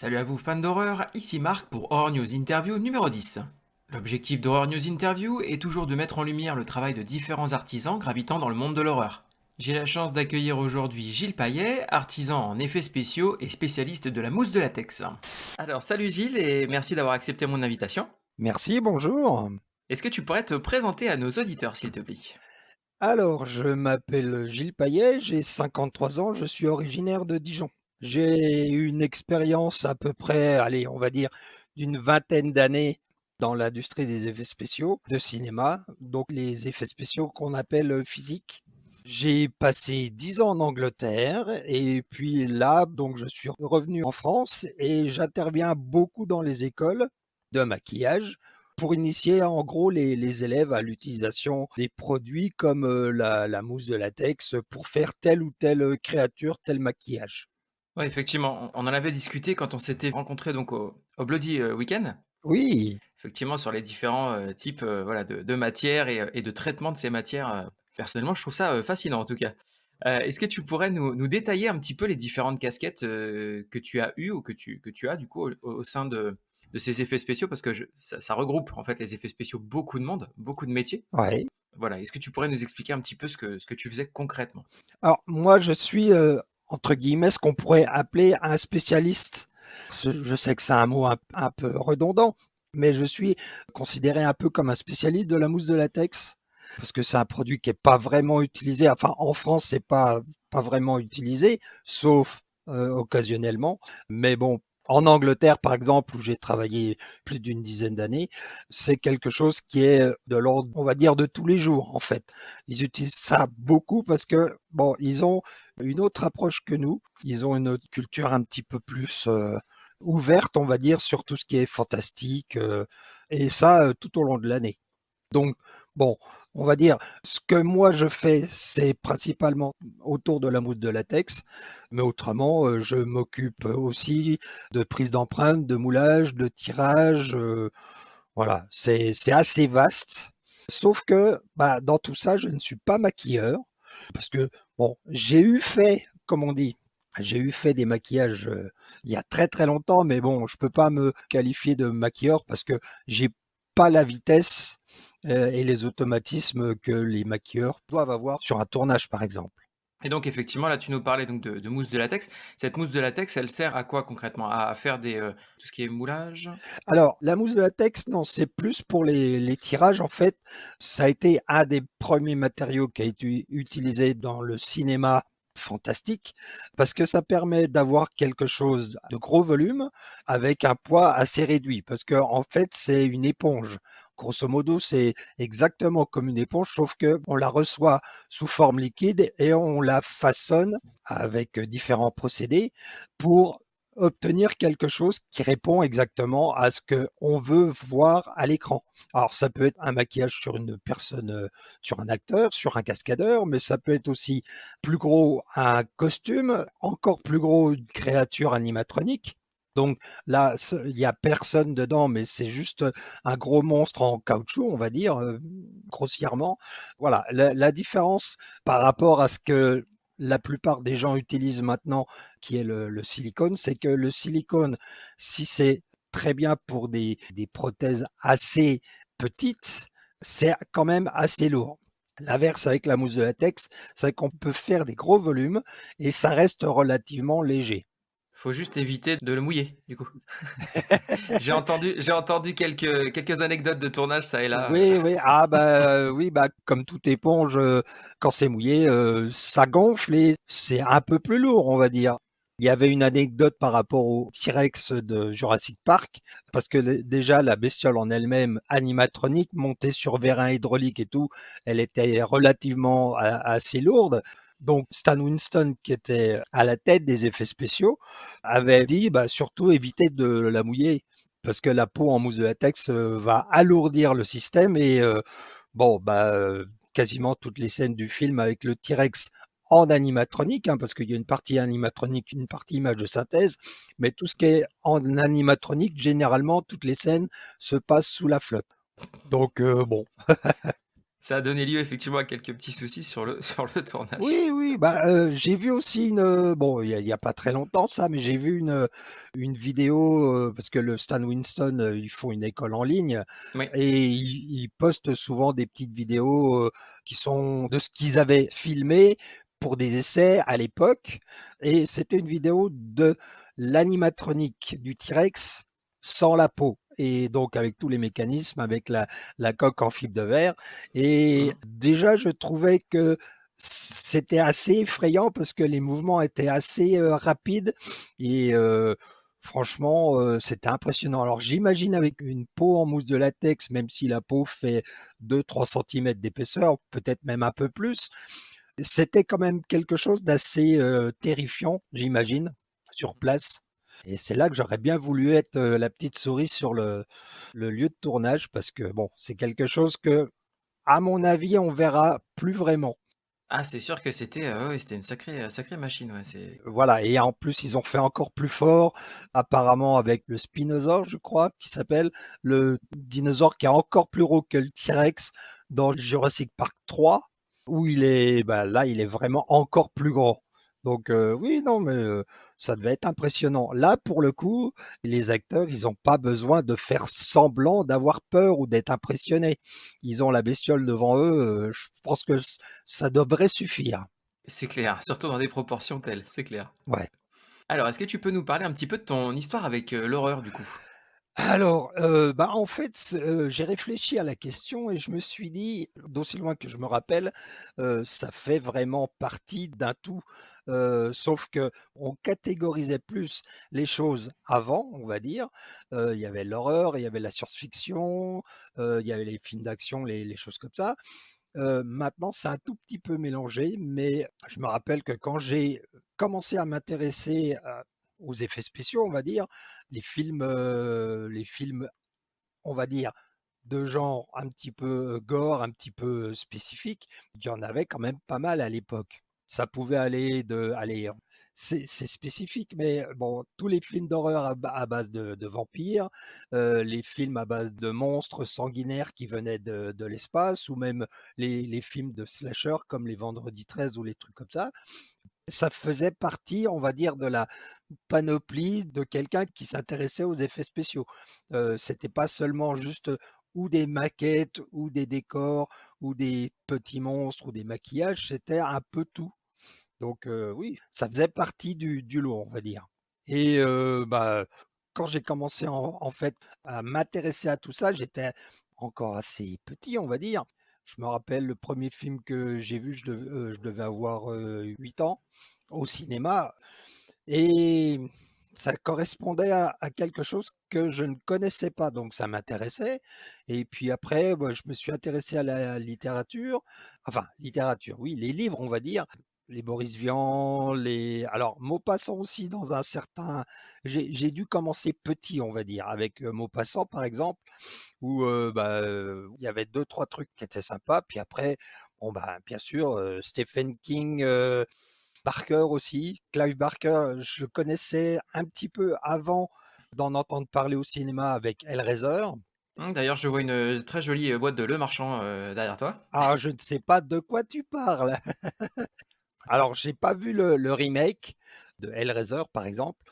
Salut à vous fans d'horreur, ici Marc pour Horror News Interview numéro 10. L'objectif d'Horror News Interview est toujours de mettre en lumière le travail de différents artisans gravitant dans le monde de l'horreur. J'ai la chance d'accueillir aujourd'hui Gilles Paillet, artisan en effets spéciaux et spécialiste de la mousse de latex. Alors salut Gilles et merci d'avoir accepté mon invitation. Merci, bonjour. Est-ce que tu pourrais te présenter à nos auditeurs s'il te plaît? Alors, je m'appelle Gilles Paillet, j'ai 53 ans, je suis originaire de Dijon. J'ai eu une expérience à peu près, allez, on va dire, d'une vingtaine d'années dans l'industrie des effets spéciaux de cinéma, donc les effets spéciaux qu'on appelle physiques. J'ai passé 10 ans en Angleterre et puis là, donc je suis revenu en France et j'interviens beaucoup dans les écoles de maquillage pour initier en gros les élèves à l'utilisation des produits comme la mousse de latex pour faire telle ou telle créature, tel maquillage. Ouais, effectivement, on en avait discuté quand on s'était rencontrés donc au Bloody Weekend. Oui, Effectivement, sur les différents, types, voilà, de matières et de traitement de ces matières, personnellement, je trouve ça, fascinant en tout cas. Est-ce que tu pourrais nous détailler un petit peu les différentes casquettes, que tu as eues ou que tu as du coup au sein de ces effets spéciaux? Parce que ça regroupe en fait les effets spéciaux beaucoup de monde, beaucoup de métiers. ouais. Voilà, est-ce que tu pourrais nous expliquer un petit peu ce que tu faisais concrètement? Alors moi je suis entre guillemets ce qu'on pourrait appeler un spécialiste. Je sais que c'est un mot un peu redondant, mais je suis considéré un peu comme un spécialiste de la mousse de latex parce que c'est un produit qui est pas vraiment utilisé. Enfin, en France, c'est pas vraiment utilisé, sauf occasionnellement. Mais bon, en Angleterre, par exemple, où j'ai travaillé plus d'une dizaine d'années, c'est quelque chose qui est de l'ordre, on va dire, de tous les jours, en fait. Ils utilisent ça beaucoup parce que, bon, ils ont une autre approche que nous. Ils ont une autre culture un petit peu plus ouverte, on va dire, sur tout ce qui est fantastique, et ça tout au long de l'année. Donc, bon, on va dire, ce que moi je fais, c'est principalement autour de la mousse de latex, mais autrement, je m'occupe aussi de prise d'empreintes, de moulage, de tirage, voilà, c'est assez vaste. Sauf que, bah, dans tout ça, je ne suis pas maquilleur, parce que, bon, j'ai eu fait, comme on dit, j'ai eu fait des maquillages il y a très très longtemps, mais bon, je peux pas me qualifier de maquilleur parce que j'ai pas la vitesse et les automatismes que les maquilleurs doivent avoir sur un tournage, par exemple. Et donc effectivement, là, tu nous parlais donc de mousse de latex. Cette mousse de latex, elle sert à quoi concrètement? À faire tout ce qui est moulage? Alors, la mousse de latex, non, c'est plus pour les tirages. En fait, ça a été un des premiers matériaux qui a été utilisé dans le cinéma fantastique parce que ça permet d'avoir quelque chose de gros volume avec un poids assez réduit parce que en fait c'est une éponge. Grosso modo, c'est exactement comme une éponge, sauf que on la reçoit sous forme liquide et on la façonne avec différents procédés pour obtenir quelque chose qui répond exactement à ce que on veut voir à l'écran. Alors ça peut être un maquillage sur une personne, sur un acteur, sur un cascadeur, mais ça peut être aussi plus gros un costume, encore plus gros une créature animatronique. Donc là, il y a personne dedans, mais c'est juste un gros monstre en caoutchouc, on va dire, grossièrement. Voilà, la différence par rapport à ce que la plupart des gens utilisent maintenant, qui est le silicone, c'est que le silicone, si c'est très bien pour des prothèses assez petites, c'est quand même assez lourd. L'inverse avec la mousse de latex, c'est qu'on peut faire des gros volumes et ça reste relativement léger. Faut juste éviter de le mouiller, du coup. J'ai entendu quelques anecdotes de tournage, ça et là. Oui, oui, oui, bah, comme toute éponge, quand c'est mouillé, ça gonfle et c'est un peu plus lourd, on va dire. Il y avait une anecdote par rapport au T-Rex de Jurassic Park, parce que déjà la bestiole en elle-même, animatronique, montée sur vérin hydraulique et tout, elle était relativement assez lourde. Donc Stan Winston, qui était à la tête des effets spéciaux, avait dit bah, surtout éviter de la mouiller parce que la peau en mousse de latex va alourdir le système et bon bah quasiment toutes les scènes du film avec le T-Rex en animatronique, hein, parce qu'il y a une partie animatronique, une partie image de synthèse, mais tout ce qui est en animatronique, généralement toutes les scènes se passent sous la flotte. Donc bon, Ça a donné lieu effectivement à quelques petits soucis sur le sur le tournage. Oui, oui, bah, j'ai vu aussi bon, il y a pas très longtemps ça, mais j'ai vu une vidéo, parce que le Stan Winston, ils font une école en ligne Oui. et ils postent souvent des petites vidéos, qui sont de ce qu'ils avaient filmé pour des essais à l'époque et c'était une vidéo de l'animatronique du T-Rex sans la peau et donc avec tous les mécanismes, avec la coque en fibre de verre et Mmh. déjà je trouvais que c'était assez effrayant parce que les mouvements étaient assez, rapides et franchement, c'était impressionnant. Alors j'imagine avec une peau en mousse de latex, même si la peau fait 2-3 centimètres d'épaisseur, peut-être même un peu plus, c'était quand même quelque chose d'assez, terrifiant, j'imagine, sur place et c'est là que j'aurais bien voulu être, la petite souris sur le lieu de tournage parce que bon, c'est quelque chose que, à mon avis, on verra plus vraiment. Ah, c'est sûr que c'était, ouais, ouais, c'était une sacrée machine, ouais, c'est Voilà et en plus, ils ont fait encore plus fort, apparemment avec le Spinosaure, je crois, qui s'appelle, le dinosaure qui est encore plus gros que le T-Rex dans Jurassic Park 3, où il est, bah, là, il est vraiment encore plus grand. Donc oui, non, mais ça devait être impressionnant. Là, pour le coup, les acteurs, ils ont pas besoin de faire semblant d'avoir peur ou d'être impressionnés. Ils ont la bestiole devant eux, je pense que ça devrait suffire. c'est clair, surtout dans des proportions telles, c'est clair. Ouais. Alors, est-ce que tu peux nous parler un petit peu de ton histoire avec, l'horreur, du coup? Alors, bah, en fait, j'ai réfléchi à la question et je me suis dit, d'aussi loin que je me rappelle, ça fait vraiment partie d'un tout, sauf que on catégorisait plus les choses avant, on va dire. Il y avait l'horreur, il y avait la science-fiction, il y avait les films d'action, les choses comme ça. Maintenant, c'est un tout petit peu mélangé, mais je me rappelle que quand j'ai commencé à m'intéresser aux effets spéciaux, on va dire, les films, on va dire, de genre un petit peu gore, un petit peu spécifique, il y en avait quand même pas mal à l'époque. Ça pouvait aller de, allez, c'est spécifique, mais bon, tous les films d'horreur à base de vampires, les films à base de monstres sanguinaires qui venaient de l'espace, ou même les films de slasher comme les Vendredi 13 ou les trucs comme ça faisait partie, on va dire, de la panoplie de quelqu'un qui s'intéressait aux effets spéciaux. C'était pas seulement juste ou des maquettes ou des décors ou des petits monstres ou des maquillages, c'était un peu tout. Donc oui, ça faisait partie du lot, on va dire. Et bah, quand j'ai commencé en fait à m'intéresser à tout ça, j'étais encore assez petit, on va dire. Je me rappelle le premier film que j'ai vu, je devais avoir 8 ans au cinéma et ça correspondait à quelque chose que je ne connaissais pas, donc ça m'intéressait. Et puis après, bah, je me suis intéressé à la littérature, enfin littérature, oui, les livres, on va dire, les Boris Vian, les alors Maupassant aussi dans un certain j'ai dû commencer petit, on va dire, avec, Maupassant par exemple, où, bah, il y avait deux trois trucs qui étaient sympas, puis après, bon, bah, bien sûr, Stephen King, Barker aussi. Clive Barker, je connaissais un petit peu avant d'en entendre parler au cinéma avec Hellraiser. Mmh, d'ailleurs, je vois une, très jolie, boîte de Le Marchand, derrière toi. Ah, je ne sais pas de quoi tu parles. Alors, j'ai pas vu le remake de Hellraiser, par exemple.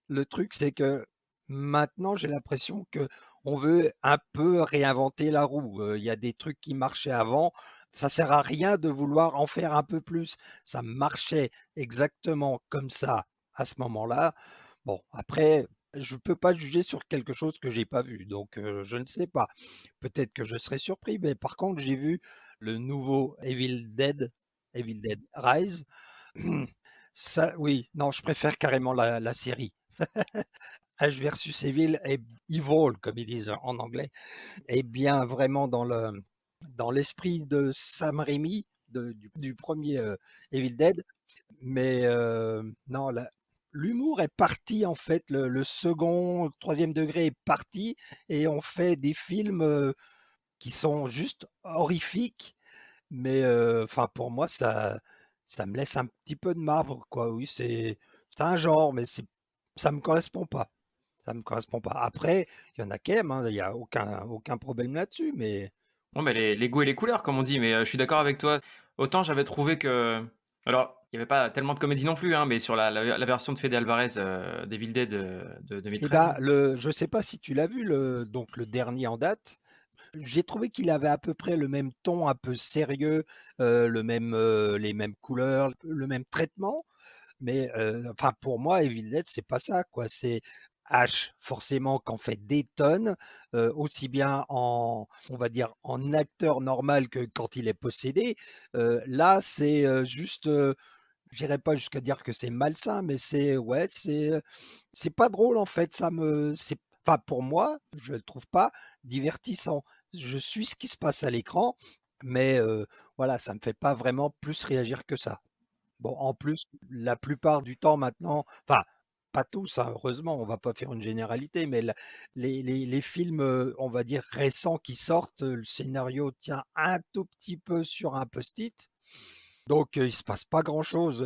Le truc, c'est que maintenant, j'ai l'impression que on veut un peu réinventer la roue. Il y a des trucs qui marchaient avant. Ça sert à rien de vouloir en faire un peu plus. Ça marchait exactement comme ça à ce moment-là. Bon, après, je peux pas juger sur quelque chose que j'ai pas vu, donc je ne sais pas. Peut-être que je serai surpris, mais par contre, j'ai vu le nouveau Evil Dead Rise. Ça, oui, non, je préfère carrément la série. Ash versus Evil, comme ils disent en anglais, est bien vraiment dans l'esprit de Sam Raimi, du premier Evil Dead. Mais non, l'humour est parti en fait, le second, troisième degré est parti et on fait des films qui sont juste horrifiques. Mais enfin, pour moi, ça me laisse un petit peu de marbre, quoi. Oui, c'est un genre, mais ça me correspond pas. Ça me correspond pas. Après, il y en a qui aiment, hein, il y a aucun problème là-dessus, mais Bon, bah, les goûts et les couleurs, comme on dit, mais je suis d'accord avec toi. Autant j'avais trouvé que alors, il y avait pas tellement de comédie non plus, hein, mais sur la version de Fede Alvarez, d'Evil Dead, de Eh 2013, ben, là. je sais pas si tu l'as vu, donc le dernier en date. J'ai trouvé qu'il avait à peu près le même ton un peu sérieux, les mêmes couleurs, le même traitement. Mais enfin, pour moi, Evil Dead, c'est pas ça, quoi. C'est Ash, forcément, qu'en fait des tonnes, aussi bien on va dire, en acteur normal que quand il est possédé. Là, c'est juste, j'irai pas jusqu'à dire que c'est malsain, mais ouais, c'est pas drôle en fait. Enfin, pour moi, je le trouve pas divertissant. Je suis ce qui se passe à l'écran, mais voilà, ça me fait pas vraiment plus réagir que ça. Bon, en plus, la plupart du temps maintenant, enfin, pas tous, hein, heureusement, on va pas faire une généralité, mais les films, on va dire récents qui sortent, le scénario tient un tout petit peu sur un post-it. Donc, il se passe pas grand-chose,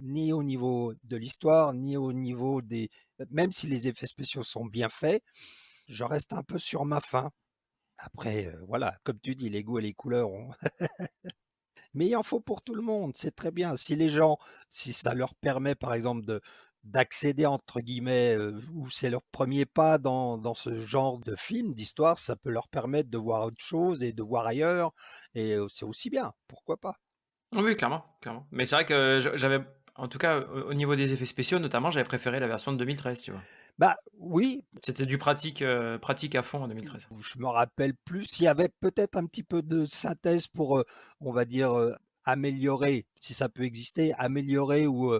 ni au niveau de l'histoire, ni au niveau même si les effets spéciaux sont bien faits, je reste un peu sur ma faim. Après, voilà, comme tu dis, les goûts et les couleurs, mais il en faut pour tout le monde, c'est très bien. Si ça leur permet, par exemple, d'accéder, entre guillemets, ou c'est leur premier pas dans ce genre de film, d'histoire, ça peut leur permettre de voir autre chose et de voir ailleurs, et c'est aussi bien, pourquoi pas? Oui, oui, clairement, clairement. Mais c'est vrai que j'avais en tout cas, au niveau des effets spéciaux notamment, j'avais préféré la version de 2013, tu vois? Bah oui, C'était du pratique à fond en 2013. je me rappelle plus s'il y avait peut-être un petit peu de synthèse pour, on va dire, améliorer, si ça peut exister, améliorer ou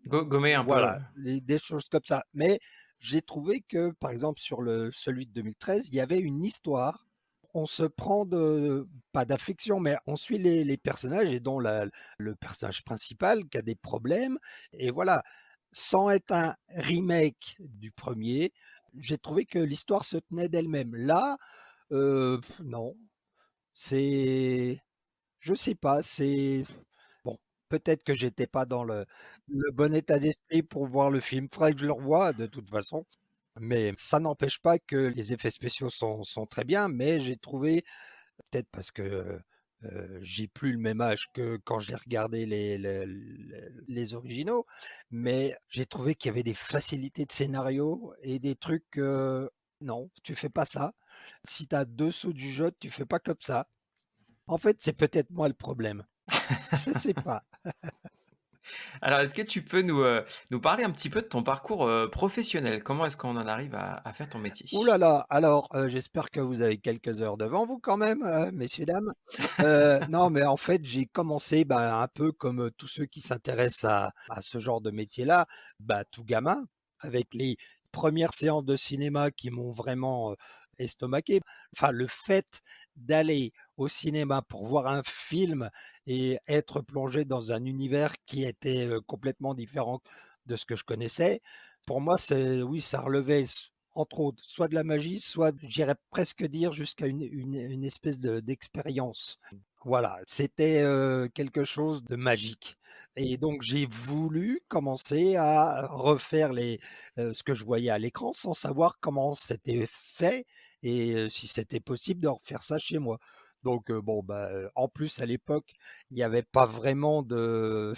Gommer un peu, voilà, des choses comme ça. Mais j'ai trouvé que, par exemple, sur celui de 2013, il y avait une histoire. On se prend pas d'affection, mais on suit les personnages et dont le personnage principal qui a des problèmes. Et voilà, sans être un remake du premier, j'ai trouvé que l'histoire se tenait d'elle-même. Là, non, c'est, je sais pas, c'est bon. Peut-être que j'étais pas dans le bon état d'esprit pour voir le film. Faudrait que je le revoie de toute façon. Mais ça n'empêche pas que les effets spéciaux sont très bien, mais j'ai trouvé, peut-être parce que j'ai plus le même âge que quand j'ai regardé les originaux, mais j'ai trouvé qu'il y avait des facilités de scénario et des trucs. Non, tu fais pas ça. Si tu as dessous du jeu, tu fais pas comme ça. En fait, c'est peut-être moi le problème. Je sais pas. Alors, est-ce que tu peux nous parler un petit peu de ton parcours, professionnel? Comment est-ce qu'on en arrive à faire ton métier? Ouh là là! Alors, j'espère que vous avez quelques heures devant vous quand même, messieurs, dames. Non, mais en fait, j'ai commencé, bah, un peu comme, tous ceux qui s'intéressent à ce genre de métier-là, bah, tout gamin, avec les premières séances de cinéma qui m'ont vraiment, estomaqué. Enfin, le fait d'aller au cinéma pour voir un film et être plongé dans un univers qui était, complètement différent de ce que je connaissais, pour moi, c'est oui, ça relevait entre autres, soit de la magie, soit j'irais presque dire jusqu'à une espèce d'expérience. Voilà, c'était, quelque chose de magique et donc j'ai voulu commencer à refaire ce que je voyais à l'écran sans savoir comment c'était fait et si c'était possible de refaire ça chez moi. Donc bon, bah, en plus à l'époque, il y avait pas vraiment de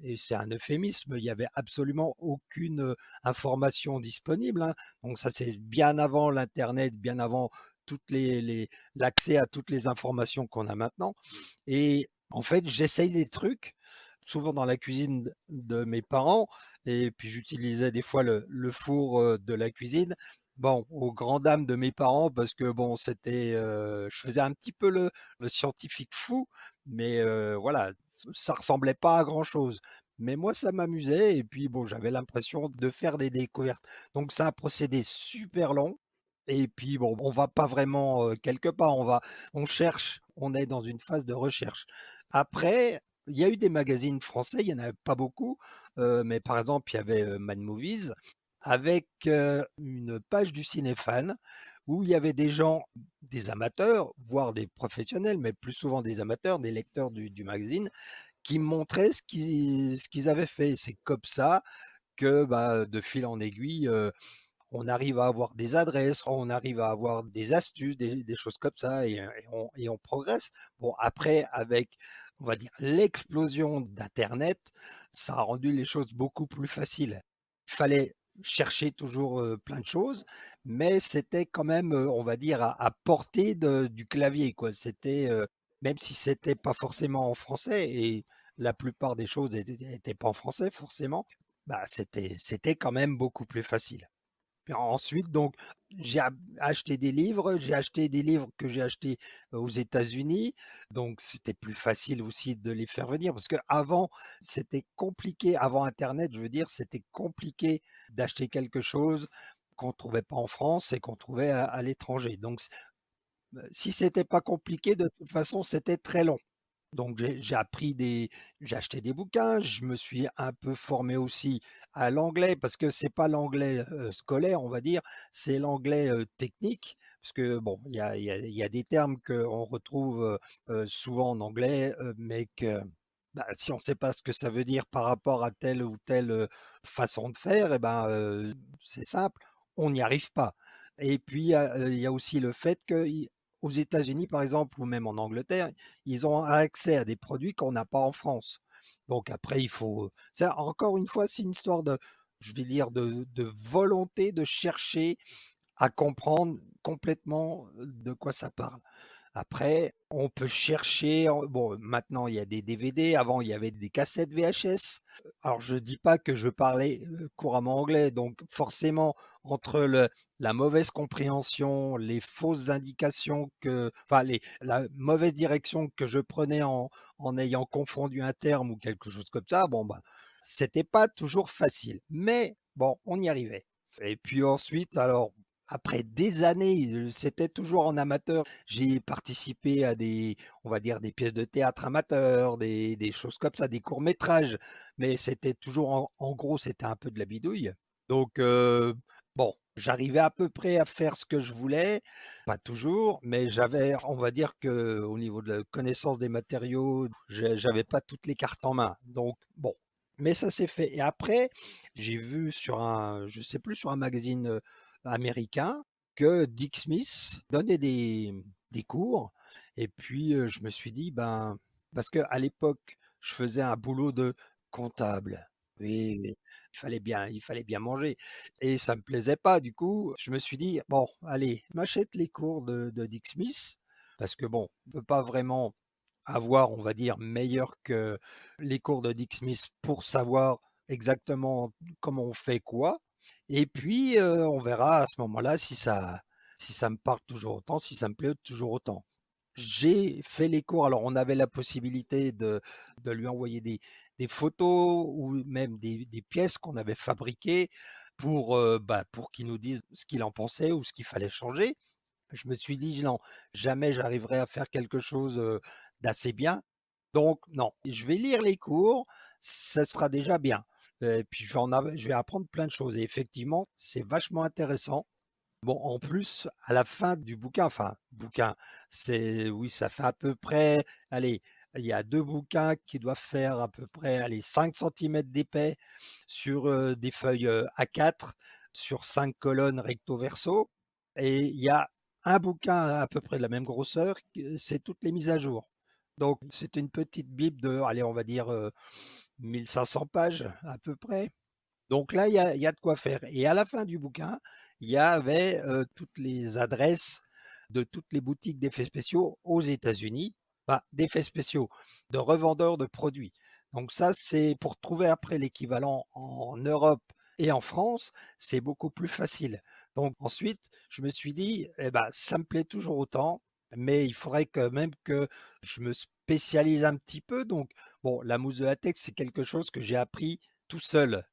et c'est un euphémisme, il y avait absolument aucune, information disponible, hein. Donc ça, c'est bien avant l'internet, bien avant toutes l'accès à toutes les informations qu'on a maintenant et en fait, j'essaye des trucs, souvent dans la cuisine de mes parents et puis j'utilisais des fois le four, de la cuisine. Bon, aux grandes dames de mes parents parce que bon, je faisais un petit peu le scientifique fou, mais voilà, ça ressemblait pas à grand chose. Mais moi, ça m'amusait et puis bon, j'avais l'impression de faire des découvertes. Donc c'est un procédé super long et puis bon, on va pas vraiment, quelque part, on cherche, on est dans une phase de recherche. Après, il y a eu des magazines français, il y en avait pas beaucoup, mais par exemple, il y avait, Mad Movies avec, une page du cinéphane où il y avait des gens, des amateurs, voire des professionnels, mais plus souvent des amateurs, des lecteurs du magazine, qui montraient ce qu'ils avaient fait. C'est comme ça que, bah, de fil en aiguille, on arrive à avoir des adresses, on arrive à avoir des astuces, des choses comme ça, et on progresse. Bon, après, avec, on va dire, l'explosion d'Internet, ça a rendu les choses beaucoup plus faciles. Il fallait chercher toujours plein de choses, mais c'était quand même, on va dire, à portée du clavier, quoi. C'était, même si c'était pas forcément en français, et la plupart des choses étaient pas en français forcément, bah c'était quand même beaucoup plus facile. Puis ensuite, donc, acheté des livres. J'ai acheté des livres que j'ai achetés aux États-Unis. Donc, c'était plus facile aussi de les faire venir parce que avant, c'était compliqué. Avant Internet, je veux dire, c'était compliqué d'acheter quelque chose qu'on trouvait pas en France et qu'on trouvait à l'étranger. Donc, si c'était pas compliqué, de toute façon, c'était très long. Donc j'ai acheté des bouquins, je me suis un peu formé aussi à l'anglais parce que c'est pas l'anglais scolaire, on va dire, c'est l'anglais technique. Parce que bon, il y a des termes qu'on retrouve souvent en anglais, mais que bah, si on ne sait pas ce que ça veut dire par rapport à telle ou telle façon de faire, et ben c'est simple, on n'y arrive pas. Et puis il y a aussi le fait que aux États-Unis, par exemple, ou même en Angleterre, ils ont accès à des produits qu'on n'a pas en France. Donc après, il faut, ça, encore une fois, c'est une histoire de, je vais dire, de volonté de chercher à comprendre complètement de quoi ça parle. Après, on peut chercher, bon, maintenant il y a des DVD, avant il y avait des cassettes VHS. Alors je dis pas que je parlais couramment anglais, donc forcément entre la mauvaise compréhension, les fausses indications enfin la mauvaise direction que je prenais en ayant confondu un terme ou quelque chose comme ça, bon bah c'était pas toujours facile, mais bon, on y arrivait. Et puis ensuite, alors après des années, c'était toujours en amateur. J'ai participé à des, on va dire, des pièces de théâtre amateurs, des choses comme ça, des courts-métrages, mais c'était toujours en gros, c'était un peu de la bidouille. Donc bon, j'arrivais à peu près à faire ce que je voulais, pas toujours, mais j'avais, on va dire que au niveau de la connaissance des matériaux, j'avais pas toutes les cartes en main. Donc bon, mais ça s'est fait. Et après, j'ai vu sur un, je sais plus, sur un magazine américain que Dick Smith donnait des cours. Et puis, je me suis dit, ben, parce que à l'époque, je faisais un boulot de comptable. Oui, oui, il fallait bien manger. Et ça me plaisait pas. Du coup, je me suis dit, bon, allez, m'achète les cours de Dick Smith. Parce que bon, on peut pas vraiment avoir, on va dire, meilleur que les cours de Dick Smith pour savoir exactement comment on fait quoi. Et puis, on verra à ce moment-là si ça me parle toujours autant, si ça me plaît toujours autant. J'ai fait les cours, alors on avait la possibilité de lui envoyer des photos ou même des pièces qu'on avait fabriquées pour qu'il nous dise ce qu'il en pensait ou ce qu'il fallait changer. Je me suis dit: «Non, jamais j'arriverai à faire quelque chose, d'assez bien, donc non, je vais lire les cours, ça sera déjà bien». Et puis je vais apprendre plein de choses et effectivement, c'est vachement intéressant. Bon, en plus, à la fin du bouquin, enfin, bouquin, c'est oui, ça fait à peu près, allez, il y a 2 bouquins qui doivent faire à peu près, allez, 5 centimètres d'épais sur, des feuilles, A4 sur 5 colonnes recto verso, et il y a un bouquin à peu près de la même grosseur, c'est toutes les mises à jour. Donc c'est une petite bible de, allez, on va dire, 1 500 pages à peu près. Donc là, il y a de quoi faire. Et à la fin du bouquin, il y avait toutes les adresses de toutes les boutiques d'effets spéciaux aux États-Unis, enfin, d'effets spéciaux, de revendeurs de produits. Donc ça, c'est pour trouver après l'équivalent en Europe et en France, c'est beaucoup plus facile. Donc ensuite, je me suis dit, eh ben, ça me plaît toujours autant, mais il faudrait quand même que je me spécialise un petit peu. Donc bon, la mousse de latex, c'est quelque chose que j'ai appris tout seul.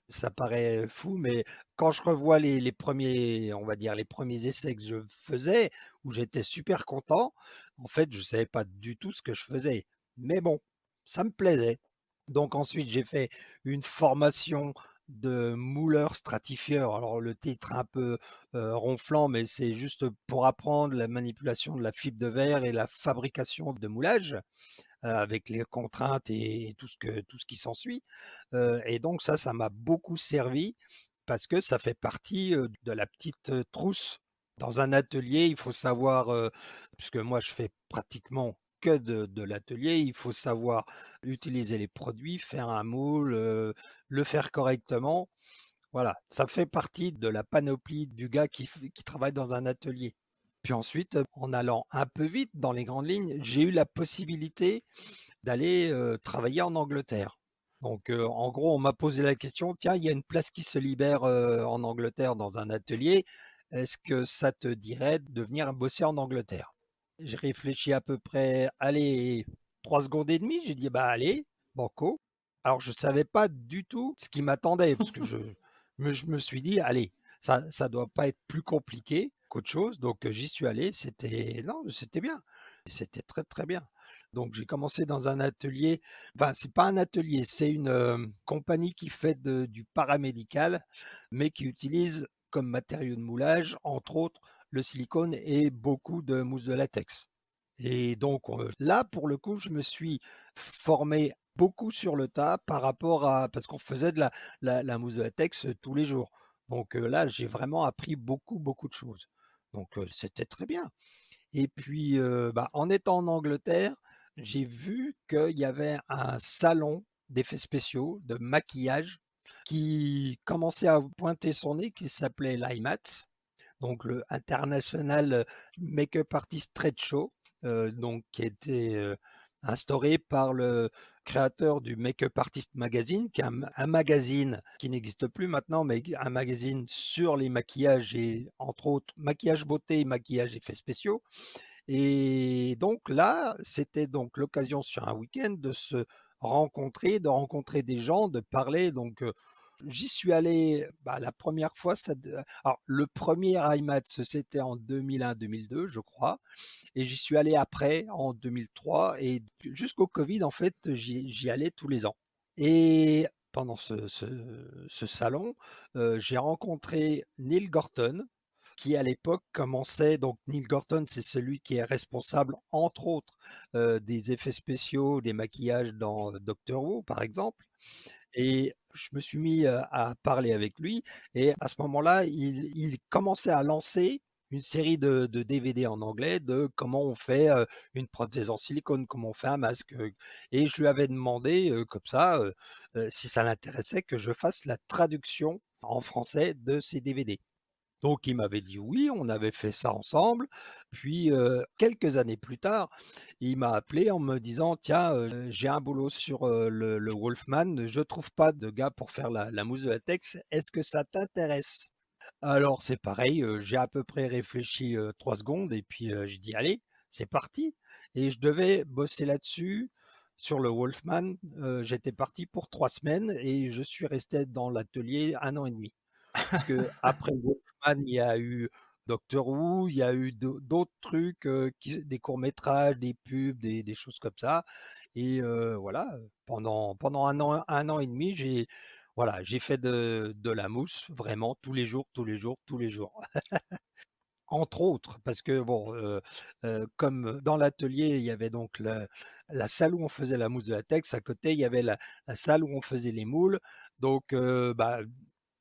Ça paraît fou, mais quand je revois les premiers, on va dire, les premiers essais que je faisais, où j'étais super content, en fait, je savais pas du tout ce que je faisais. Mais bon, ça me plaisait. Donc ensuite, j'ai fait une formation de mouleur stratifieur. Alors le titre est un peu ronflant, mais c'est juste pour apprendre la manipulation de la fibre de verre et la fabrication de moulage avec les contraintes et tout ce qui s'ensuit. Et donc ça m'a beaucoup servi. parce que ça fait partie, de la petite, trousse. Dans un atelier, il faut savoir, puisque moi je fais pratiquement que de l'atelier, il faut savoir utiliser les produits, faire un moule, le faire correctement. Voilà, ça fait partie de la panoplie du gars qui travaille dans un atelier. Puis ensuite, en allant un peu vite dans les grandes lignes, j'ai eu la possibilité d'aller, travailler en Angleterre. Donc, en gros, on m'a posé la question: «Tiens, il y a une place qui se libère, en Angleterre dans un atelier. Est-ce que ça te dirait de venir bosser en Angleterre?» J'ai réfléchi à peu près, allez, 3 secondes et demie. J'ai dit: «Bah, allez, banco». Alors je savais pas du tout ce qui m'attendait parce que je me suis dit: «Allez, ça doit pas être plus compliqué qu'autre chose». Donc, j'y suis allé, c'était non, c'était bien. C'était très, très bien. Donc j'ai commencé dans un atelier, enfin c'est pas un atelier, c'est une, compagnie qui fait du paramédical, mais qui utilise comme matériau de moulage, entre autres, le silicone et beaucoup de mousse de latex. Et donc, là, pour le coup, je me suis formé beaucoup sur le tas par rapport à parce qu'on faisait de la mousse de latex, tous les jours. Donc, là, j'ai vraiment appris beaucoup, beaucoup de choses. Donc, c'était très bien. Et puis, bah, en étant en Angleterre, j'ai vu qu'il y avait un salon d'effets spéciaux, de maquillage, qui commençait à pointer son nez, qui s'appelait l'IMATS, donc le International Makeup Artist Trade Show, donc qui était, instauré par le créateur du Makeup Artist Magazine, qui est un magazine qui n'existe plus maintenant, mais un magazine sur les maquillages et entre autres maquillage beauté et maquillage effets spéciaux. Et donc là, c'était donc l'occasion sur un week-end de se rencontrer, de rencontrer des gens, de parler. Donc, j'y suis allé, bah, la première fois, alors le premier IMATS, c'était en 2001-2002, je crois, et j'y suis allé après, en 2003, et jusqu'au Covid, en fait, j'y allais tous les ans. Et pendant ce salon, j'ai rencontré Neil Gorton, qui à l'époque commençait. Donc Neil Gorton, c'est celui qui est responsable, entre autres, des effets spéciaux, des maquillages dans Doctor Who, par exemple. Et je me suis mis à parler avec lui. Et à ce moment-là, il commençait à lancer une série de DVD en anglais de comment on fait une prothèse en silicone, comment on fait un masque. Et je lui avais demandé, comme ça, si ça l'intéressait, que je fasse la traduction en français de ces DVD. Donc il m'avait dit oui, on avait fait ça ensemble. Puis, quelques années plus tard, il m'a appelé en me disant: «Tiens, j'ai un boulot sur, le Wolfman, je trouve pas de gars pour faire la mousse de latex, est-ce que ça t'intéresse?» Alors c'est pareil, j'ai à peu près réfléchi, 3 secondes et puis, j'ai dit: «Allez, c'est parti». Et je devais bosser là-dessus, sur le Wolfman, j'étais parti pour 3 semaines et je suis resté dans l'atelier 1 an et demi. Parce que après Wolfman, il y a eu Doctor Who, il y a eu d'autres trucs, des courts-métrages, des pubs, des choses comme ça. Et voilà, pendant 1 an et demi, j'ai fait de la mousse vraiment tous les jours, tous les jours, tous les jours. Entre autres, parce que bon, comme dans l'atelier, il y avait donc la salle où on faisait la mousse de latex, à côté, il y avait la salle où on faisait les moules. Donc, bah,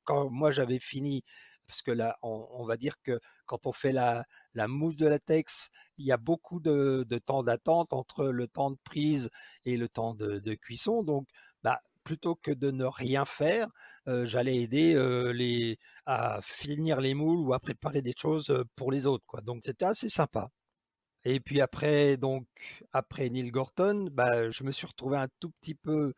quand moi j'avais fini, parce que là, on va dire que quand on fait la mousse de latex, il y a beaucoup de temps d'attente entre le temps de prise et le temps de cuisson. Donc, bah, plutôt que de ne rien faire, j'allais aider à finir les moules ou à préparer des choses pour les autres, quoi. Donc, c'était assez sympa. Et puis après, donc, après Neil Gorton, bah, je me suis retrouvé un tout petit peu,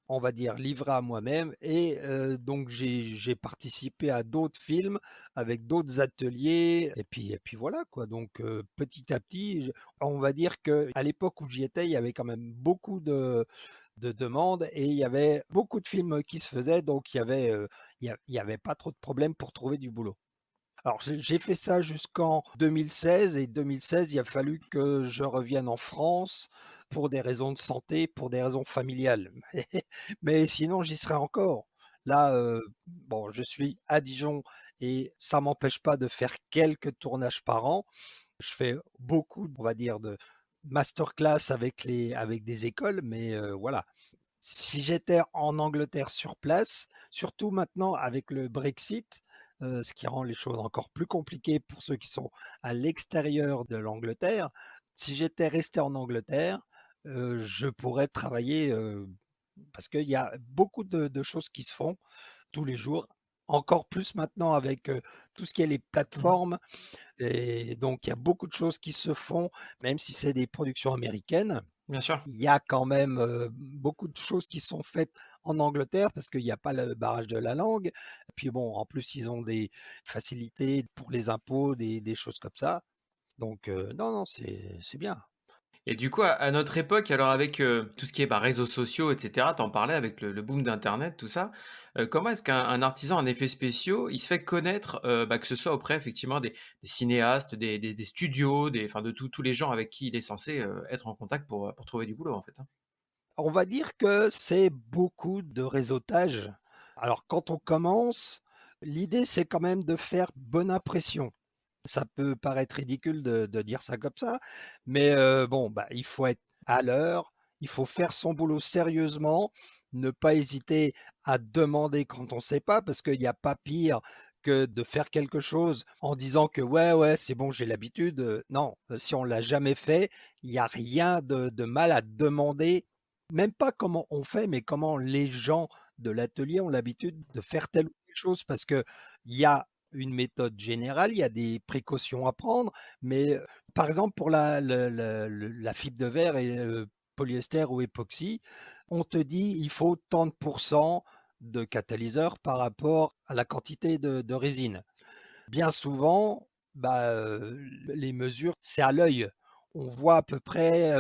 on va dire, livré à moi-même. Et donc j'ai participé à d'autres films avec d'autres ateliers et puis voilà quoi. Donc petit à petit, on va dire que à l'époque où j'y étais, il y avait quand même beaucoup de demandes et il y avait beaucoup de films qui se faisaient, donc il y avait pas trop de problèmes pour trouver du boulot. Alors j'ai fait ça jusqu'en 2016, et 2016, il a fallu que je revienne en France pour des raisons de santé, pour des raisons familiales. Mais sinon, j'y serais encore. Là, bon, je suis à Dijon et ça m'empêche pas de faire quelques tournages par an. Je fais beaucoup, on va dire, de masterclass avec des écoles, mais voilà. Si j'étais en Angleterre sur place, surtout maintenant avec le Brexit, ce qui rend les choses encore plus compliquées pour ceux qui sont à l'extérieur de l'Angleterre. Si j'étais resté en Angleterre, je pourrais travailler, parce qu'il y a beaucoup de choses qui se font tous les jours, encore plus maintenant avec, tout ce qui est les Mmh. plateformes et donc il y a beaucoup de choses qui se font, même si c'est des productions américaines. Bien sûr. Il y a quand même, beaucoup de choses qui sont faites en Angleterre parce qu'il y a pas le barrage de la langue. Puis bon, en plus, ils ont des facilités pour les impôts, des choses comme ça. Donc non, non, c'est bien. Et du coup, à notre époque, alors avec, tout ce qui est, bah, réseaux sociaux et cetera, tu en parlais avec le boom d'internet, tout ça. Comment est-ce qu'un artisan en effets spéciaux, il se fait connaître, bah, que ce soit auprès effectivement des cinéastes, des studios, enfin de tous les gens avec qui il est censé, être en contact pour trouver du boulot, en fait, hein? On va dire que c'est beaucoup de réseautage. Alors quand on commence, l'idée, c'est quand même de faire bonne impression. Ça peut paraître ridicule de dire ça comme ça, mais bon, bah, il faut être à l'heure, il faut faire son boulot sérieusement, ne pas hésiter à demander quand on sait pas, parce qu'il y a pas pire que de faire quelque chose en disant que: «Ouais, ouais, c'est bon, j'ai l'habitude», non, si on l'a jamais fait, il y a rien de mal à demander, même pas comment on fait, mais comment les gens de l'atelier ont l'habitude de faire telle ou telle chose. Parce qu'il y a une méthode générale, il y a des précautions à prendre, mais par exemple pour la fibre de verre et polyester ou époxy, on te dit il faut tant de pourcents de catalyseur par rapport à la quantité de résine. Bien souvent, bah, les mesures, c'est à l'œil. On voit à peu près,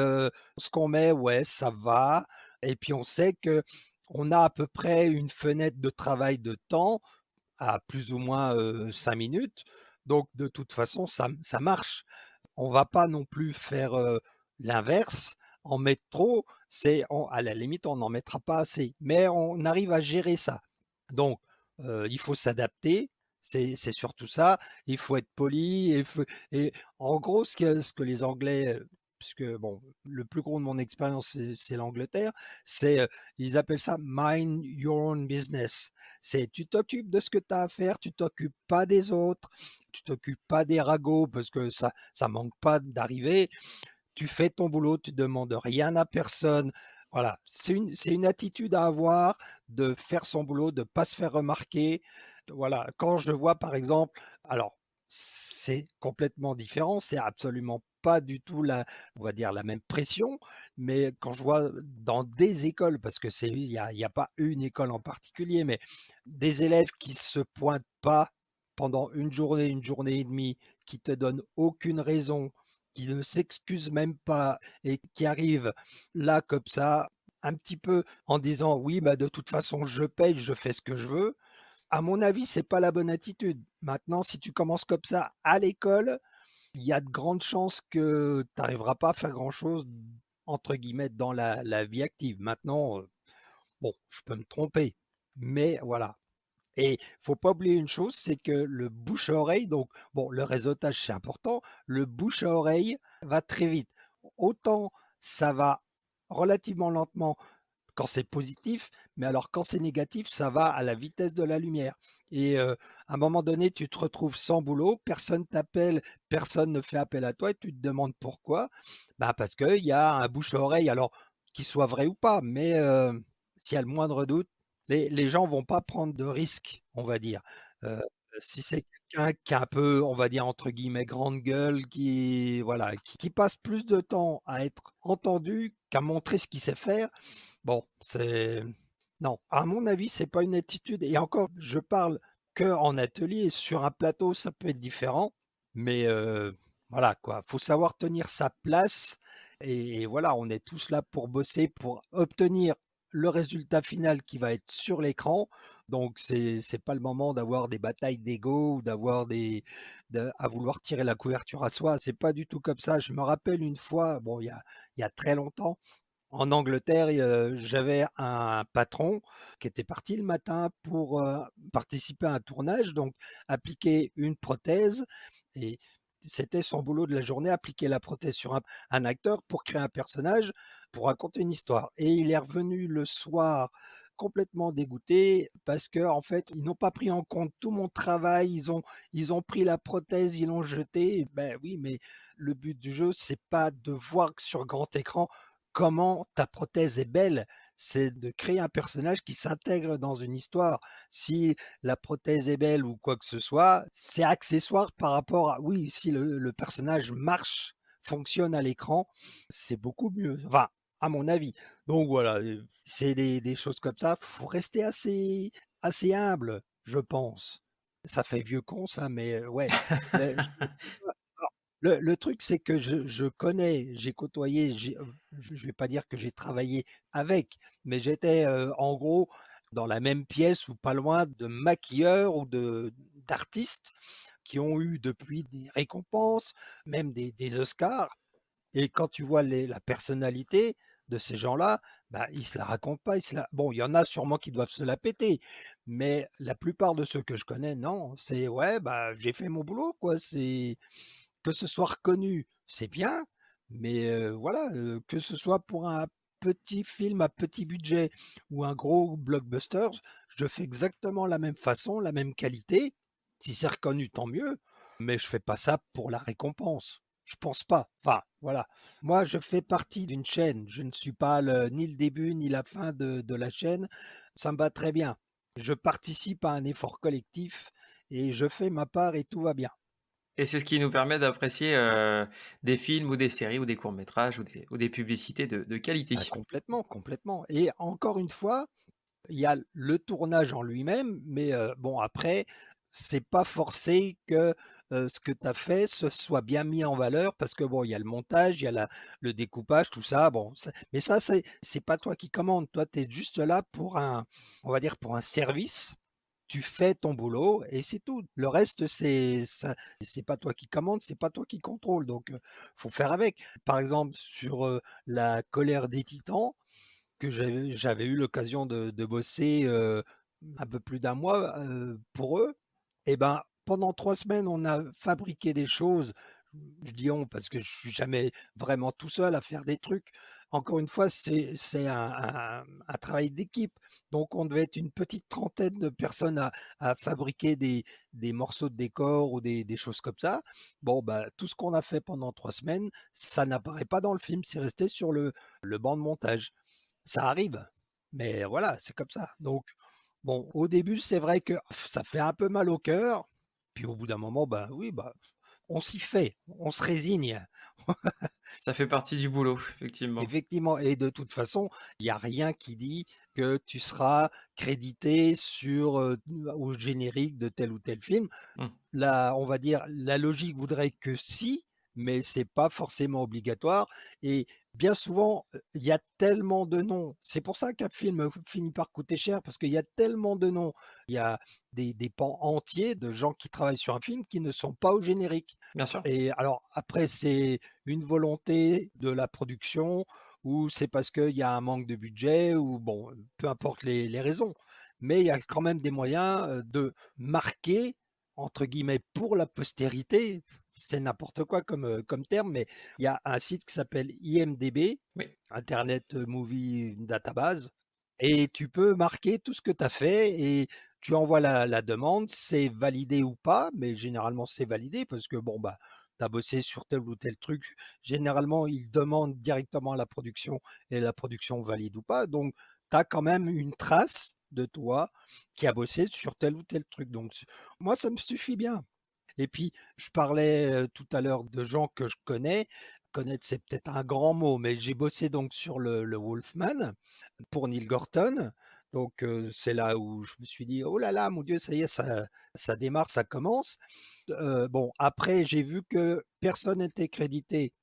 ce qu'on met, ouais, ça va et puis on sait que on a à peu près une fenêtre de travail de temps à plus ou moins, 5 minutes. Donc de toute façon, ça marche. On va pas non plus faire, l'inverse, en mettre trop, c'est on à la limite, on n'en mettra pas assez, mais on arrive à gérer ça. Donc il faut s'adapter, c'est surtout ça. Il faut être poli et en gros, ce que les Anglais, puisque bon, le plus gros de mon expérience, c'est l'Angleterre, c'est, ils appellent ça «mind your own business». C'est tu t'occupes de ce que tu as à faire, tu t'occupes pas des autres, tu t'occupes pas des ragots parce que ça manque pas d'arriver. Tu fais ton boulot, tu demandes rien à personne. Voilà, c'est une attitude à avoir, de faire son boulot, de pas se faire remarquer. Voilà, quand je vois par exemple, alors c'est complètement différent, c'est absolument pas du tout on va dire la même pression, mais quand je vois dans des écoles, parce que il y a pas une école en particulier, mais des élèves qui se pointent pas pendant une journée et demie, qui te donnent aucune raison, qui ne s'excusent même pas et qui arrivent là comme ça, un petit peu en disant: «Oui, bah, de toute façon je paye, je fais ce que je veux». À mon avis, c'est pas la bonne attitude. Maintenant, si tu commences comme ça à l'école, il y a de grandes chances que tu arriveras pas à faire grand-chose, entre guillemets, «dans la vie active». Maintenant, bon, je peux me tromper, mais voilà. Et faut pas oublier une chose, c'est que le bouche à oreille, donc bon, le réseautage, c'est important, le bouche à oreille va très vite. Autant ça va relativement lentement quand c'est positif, mais alors quand c'est négatif, ça va à la vitesse de la lumière. Et à un moment donné, tu te retrouves sans boulot, personne t'appelle, personne ne fait appel à toi et tu te demandes pourquoi. Bah, parce qu'il y a un bouche à oreille, alors qu'il soit vrai ou pas, mais s'il y a le moindre doute, les gens vont pas prendre de risques, on va dire. Heu, si c'est quelqu'un qui est un peu, on va dire, entre guillemets, «grande gueule», qui voilà, qui passe plus de temps à être entendu qu'à montrer ce qu'il sait faire, bon, c'est non, à mon avis, c'est pas une attitude et encore, je parle qu'en atelier. Sur un plateau, ça peut être différent, mais voilà quoi, faut savoir tenir sa place et voilà, on est tous là pour bosser, pour obtenir le résultat final qui va être sur l'écran. Donc c'est pas le moment d'avoir des batailles d'ego ou d'avoir à vouloir tirer la couverture à soi, c'est pas du tout comme ça. Je me rappelle une fois, bon, il y a très longtemps, en Angleterre, j'avais un patron qui était parti le matin pour, participer à un tournage, donc appliquer une prothèse et c'était son boulot de la journée, appliquer la prothèse sur un acteur pour créer un personnage, pour raconter une histoire. Et il est revenu le soir complètement dégoûté parce que en fait, ils n'ont pas pris en compte tout mon travail, ils ont pris la prothèse, ils l'ont jetée. Ben oui, mais le but du jeu, c'est pas de voir sur grand écran comment ta prothèse est belle, c'est de créer un personnage qui s'intègre dans une histoire. Si la prothèse est belle ou quoi que ce soit, c'est accessoire par rapport à oui, si le personnage marche, fonctionne à l'écran, c'est beaucoup mieux. Enfin, à mon avis. Donc voilà, c'est des choses comme ça. Faut rester assez humble, je pense. Ça fait vieux con ça, mais ouais. Le, je- alors, le truc, c'est que je connais, j'ai côtoyé, je vais pas dire que j'ai travaillé avec, mais j'étais en gros dans la même pièce ou pas loin de maquilleurs ou de d'artistes qui ont eu depuis des récompenses, même des Oscars. Et quand tu vois la personnalité de ces gens-là, bah, ils se la racontent pas. Bon, il y en a sûrement qui doivent se la péter, mais la plupart de ceux que je connais, non. C'est ouais, bah, j'ai fait mon boulot, quoi. C'est que ce soit reconnu, c'est bien, mais voilà, que ce soit pour un petit film à petit budget ou un gros blockbuster, je fais exactement la même façon, la même qualité. Si c'est reconnu, tant mieux, mais je fais pas ça pour la récompense. Je pense pas. Enfin, voilà. Moi, je fais partie d'une chaîne. Je ne suis pas ni le début ni la fin de la chaîne. Ça me va très bien. Je participe à un effort collectif et je fais ma part et tout va bien. Et c'est ce qui nous permet d'apprécier, des films ou des séries ou des courts métrages ou des publicités de qualité. Bah, complètement, complètement. Et encore une fois, il y a le tournage en lui-même, mais bon après, c'est pas forcé que ce que tu as fait se soit bien mis en valeur parce que bon, il y a le montage, il y a le découpage, tout ça. Bon, mais ça, c'est pas toi qui commandes. Toi, tu es juste là pour on va dire pour un service. Tu fais ton boulot et c'est tout. Le reste, c'est ça, c'est pas toi qui commande, c'est pas toi qui contrôle. Donc, faut faire avec. Par exemple, sur la colère des Titans, que j'avais eu l'occasion de bosser un peu plus d'un mois pour eux. Et ben, pendant 3 semaines, on a fabriqué des choses. Je dis on parce que je suis jamais vraiment tout seul à faire des trucs. Encore une fois, c'est un travail d'équipe. Donc, on devait être une petite trentaine de personnes à fabriquer des morceaux de décor ou des choses comme ça. Bon, bah, tout ce qu'on a fait pendant 3 semaines, ça n'apparaît pas dans le film, c'est resté sur le banc de montage. Ça arrive, mais voilà, c'est comme ça. Donc, bon, au début, c'est vrai que ça fait un peu mal au cœur. Puis au bout d'un moment, bah oui, bah, on s'y fait, on se résigne. Ça fait partie du boulot, effectivement. Effectivement, et de toute façon, il n'y a rien qui dit que tu seras crédité sur au générique de tel ou tel film. Mmh. On va dire, la logique voudrait que si, mais c'est pas forcément obligatoire. Et bien souvent, il y a tellement de noms. C'est pour ça qu'un film finit par coûter cher, parce qu'il y a tellement de noms. Il y a des pans entiers de gens qui travaillent sur un film qui ne sont pas au générique. Bien sûr. Et alors après, c'est une volonté de la production ou c'est parce qu'il y a un manque de budget ou bon, peu importe les raisons. Mais il y a quand même des moyens de marquer entre guillemets pour la postérité. C'est n'importe quoi comme terme, mais il y a un site qui s'appelle IMDB, Oui. Internet Movie Database, et tu peux marquer tout ce que tu as fait et tu envoies la demande, c'est validé ou pas, mais généralement c'est validé parce que bon bah tu as bossé sur tel ou tel truc. Généralement, ils demandent directement à la production et la production valide ou pas. Donc tu as quand même une trace de toi qui a bossé sur tel ou tel truc. Donc moi ça me suffit bien. Et puis je parlais tout à l'heure de gens que je connais. Connaître c'est peut-être un grand mot, mais j'ai bossé donc sur le Wolfman pour Neil Gorton. Donc c'est là où je me suis dit oh là là mon Dieu ça y est ça démarre ça commence. Bon après j'ai vu que personne n'était crédité,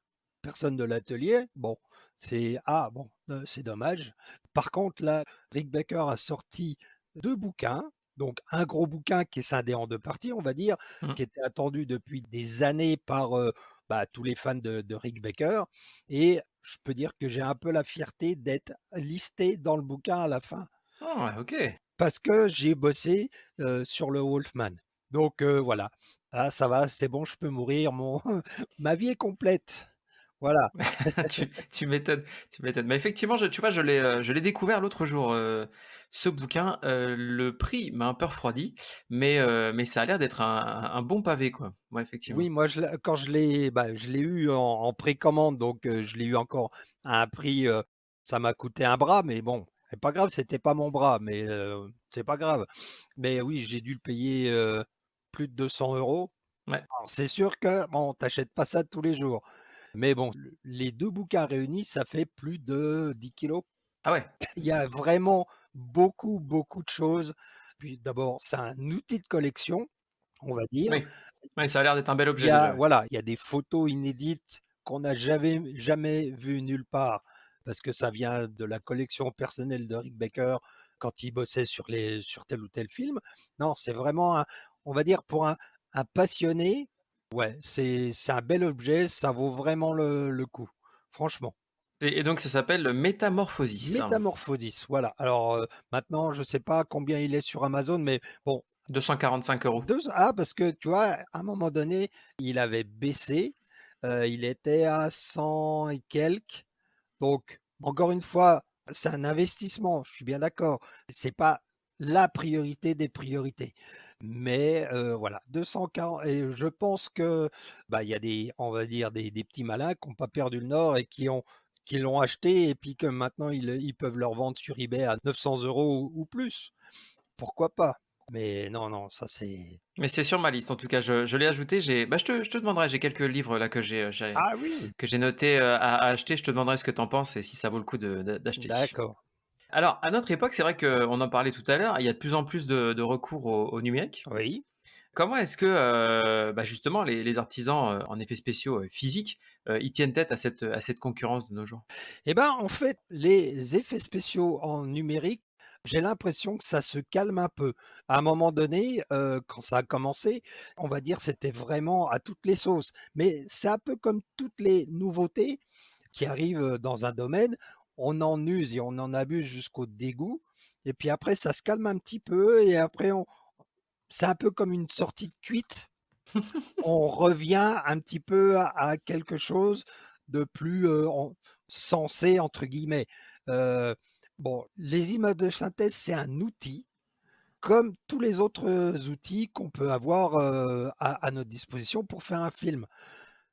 personne de l'atelier. Bon c'est ah bon c'est dommage. Par contre là Rick Baker a sorti 2 bouquins. Donc un gros bouquin qui est scindé en 2 parties, on va dire, Mmh. qui était attendu depuis des années par bah, tous les fans de Rick Baker. Et je peux dire que j'ai un peu la fierté d'être listé dans le bouquin à la fin Ah, OK. parce que j'ai bossé sur le Wolfman. Donc voilà. Ah ça va, c'est bon, je peux mourir, mon ma vie est complète. Voilà. Tu m'étonnes, tu m'étonnes. Mais effectivement, tu vois, je l'ai découvert l'autre jour, ce bouquin. Le prix m'a un peu refroidi, mais ça a l'air d'être un bon pavé, quoi. Ouais, effectivement. Oui, moi quand je l'ai eu en précommande, donc je l'ai eu encore à un prix, ça m'a coûté un bras, mais bon, c'est pas grave, c'était pas mon bras, mais c'est pas grave. Mais oui, j'ai dû le payer, plus de 200 €. Ouais. Alors c'est sûr que, bon, tu pas ça tous les jours. Mais bon, les 2 bouquins réunis, ça fait plus de 10 kilos. Ah ouais, Il y a vraiment beaucoup, beaucoup de choses. Puis d'abord, c'est un outil de collection, on va dire. oui. Oui, ça a l'air d'être un bel Il y objet déjà, a oui. voilà, il y a des photos inédites qu'on n'a jamais vues nulle part, parce que ça vient de la collection personnelle de Rick Baker quand il bossait sur tel ou tel film. Non, c'est vraiment on va dire pour un passionné, ouais, c'est un bel objet, ça vaut vraiment le coup, franchement. Et donc ça s'appelle Métamorphosis. Métamorphosis, voilà. Alors, maintenant, je sais pas combien il est sur Amazon, mais bon, 245 €. parce que tu vois, à un moment donné, il avait baissé, il était à 100 et quelques. Donc, encore une fois, c'est un investissement, je suis bien d'accord. C'est pas la priorité des priorités. Mais, voilà, 240 et je pense que, bah, il y a on va dire des petits malins qui ont pas perdu le nord et qui l'ont acheté et puis que maintenant ils peuvent le revendre sur eBay à 900 € ou plus. Pourquoi pas? Mais non, non, ça c'est Mais c'est sur ma liste en tout cas, je l'ai ajouté, je te demanderai, j'ai quelques livres là ah oui! que j'ai notés, à acheter, je te demanderai ce que tu en penses et si ça vaut le coup d'acheter. D'accord, Alors à notre époque, c'est vrai qu'on en parlait tout à l'heure, il y a de plus en plus de recours au numérique. oui. Comment est-ce que, bah, justement les artisans, en effets spéciaux, physiques, ils tiennent tête à cette concurrence de nos jours? Et ben, en fait, les effets spéciaux en numérique, j'ai l'impression que ça se calme un peu. À un moment donné, quand ça a commencé, on va dire, c'était vraiment à toutes les sauces. Mais c'est un peu comme toutes les nouveautés qui arrivent, dans un domaine, on en use et on en abuse jusqu'au dégoût et puis après ça se calme un petit peu et après on c'est un peu comme une sortie de cuite. On revient un petit peu à quelque chose de plus, en «sensé» entre guillemets. Heu, bon, les images de synthèse, c'est un outil comme tous les autres, outils qu'on peut avoir, à notre disposition pour faire un film.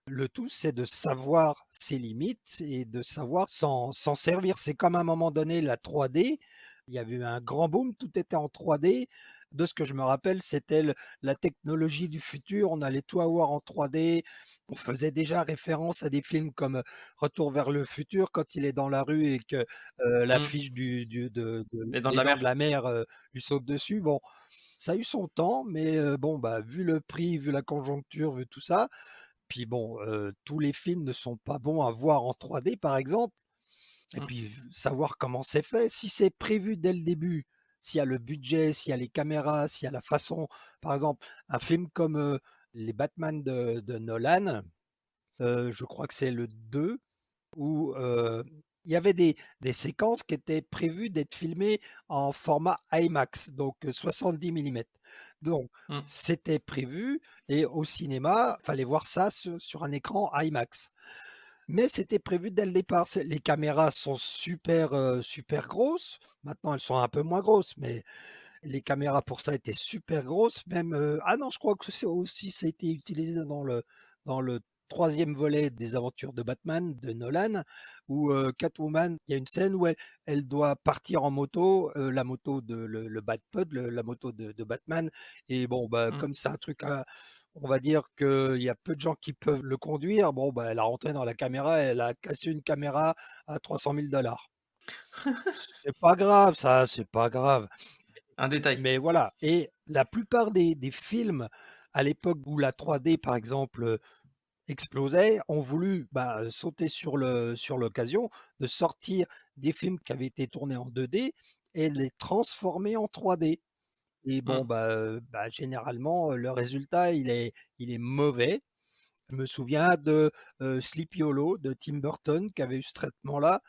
Le tout, c'est de savoir ses limites et de savoir s'en servir. C'est comme à un moment donné la 3D, il y avait eu un grand boom, tout était en 3D. De ce que je me rappelle, c'était la technologie du futur, on allait tout avoir en 3D. On faisait déjà référence à des films comme Retour vers le futur quand il est dans la rue et que, Mmh. l'affiche de Les Dents de Les la Dents de Mer? la Mer, lui saute dessus. Bon, ça a eu son temps, mais, bon, bah, vu le prix, vu la conjoncture, vu tout ça, puis bon, tous les films ne sont pas bons à voir en 3D, par exemple. Et Mmh. puis savoir comment c'est fait. Si c'est prévu dès le début, s'il y a le budget, s'il y a les caméras, s'il y a la façon par exemple, un film comme, les Batman de Nolan, je crois que c'est le 2 où, il y avait des séquences qui étaient prévues d'être filmées en format IMAX, donc 70 millimètres. Donc Mmh. c'était prévu et au cinéma, fallait voir ça sur un écran IMAX. Mais c'était prévu dès le départ. Les caméras sont super, super grosses. Maintenant, elles sont un peu moins grosses, mais les caméras pour ça étaient super grosses. Même, ah non, je crois que c'est aussi ça a été utilisé dans le 3e volet des aventures de Batman de Nolan où, Catwoman, il y a une scène où elle doit partir en moto, la moto de le Batpod, la moto de Batman et bon, bah, Mmh. comme c'est un truc à on va dire qu'il y a peu de gens qui peuvent le conduire, bon, bah, elle a rentré dans la caméra, elle a cassé une caméra à 300 000 $. C'est pas grave ça, c'est pas grave. Un détail. Mais voilà et la plupart des films à l'époque où la 3D par exemple, explosait, ont voulu, bah, sauter sur l'occasion de sortir des films qui avaient été tournés en 2D et les transformer en 3D et bon, Mmh. bah, généralement, le résultat il est mauvais. Je me souviens de, Sleepy Hollow de Tim Burton qui avait eu ce traitement-là.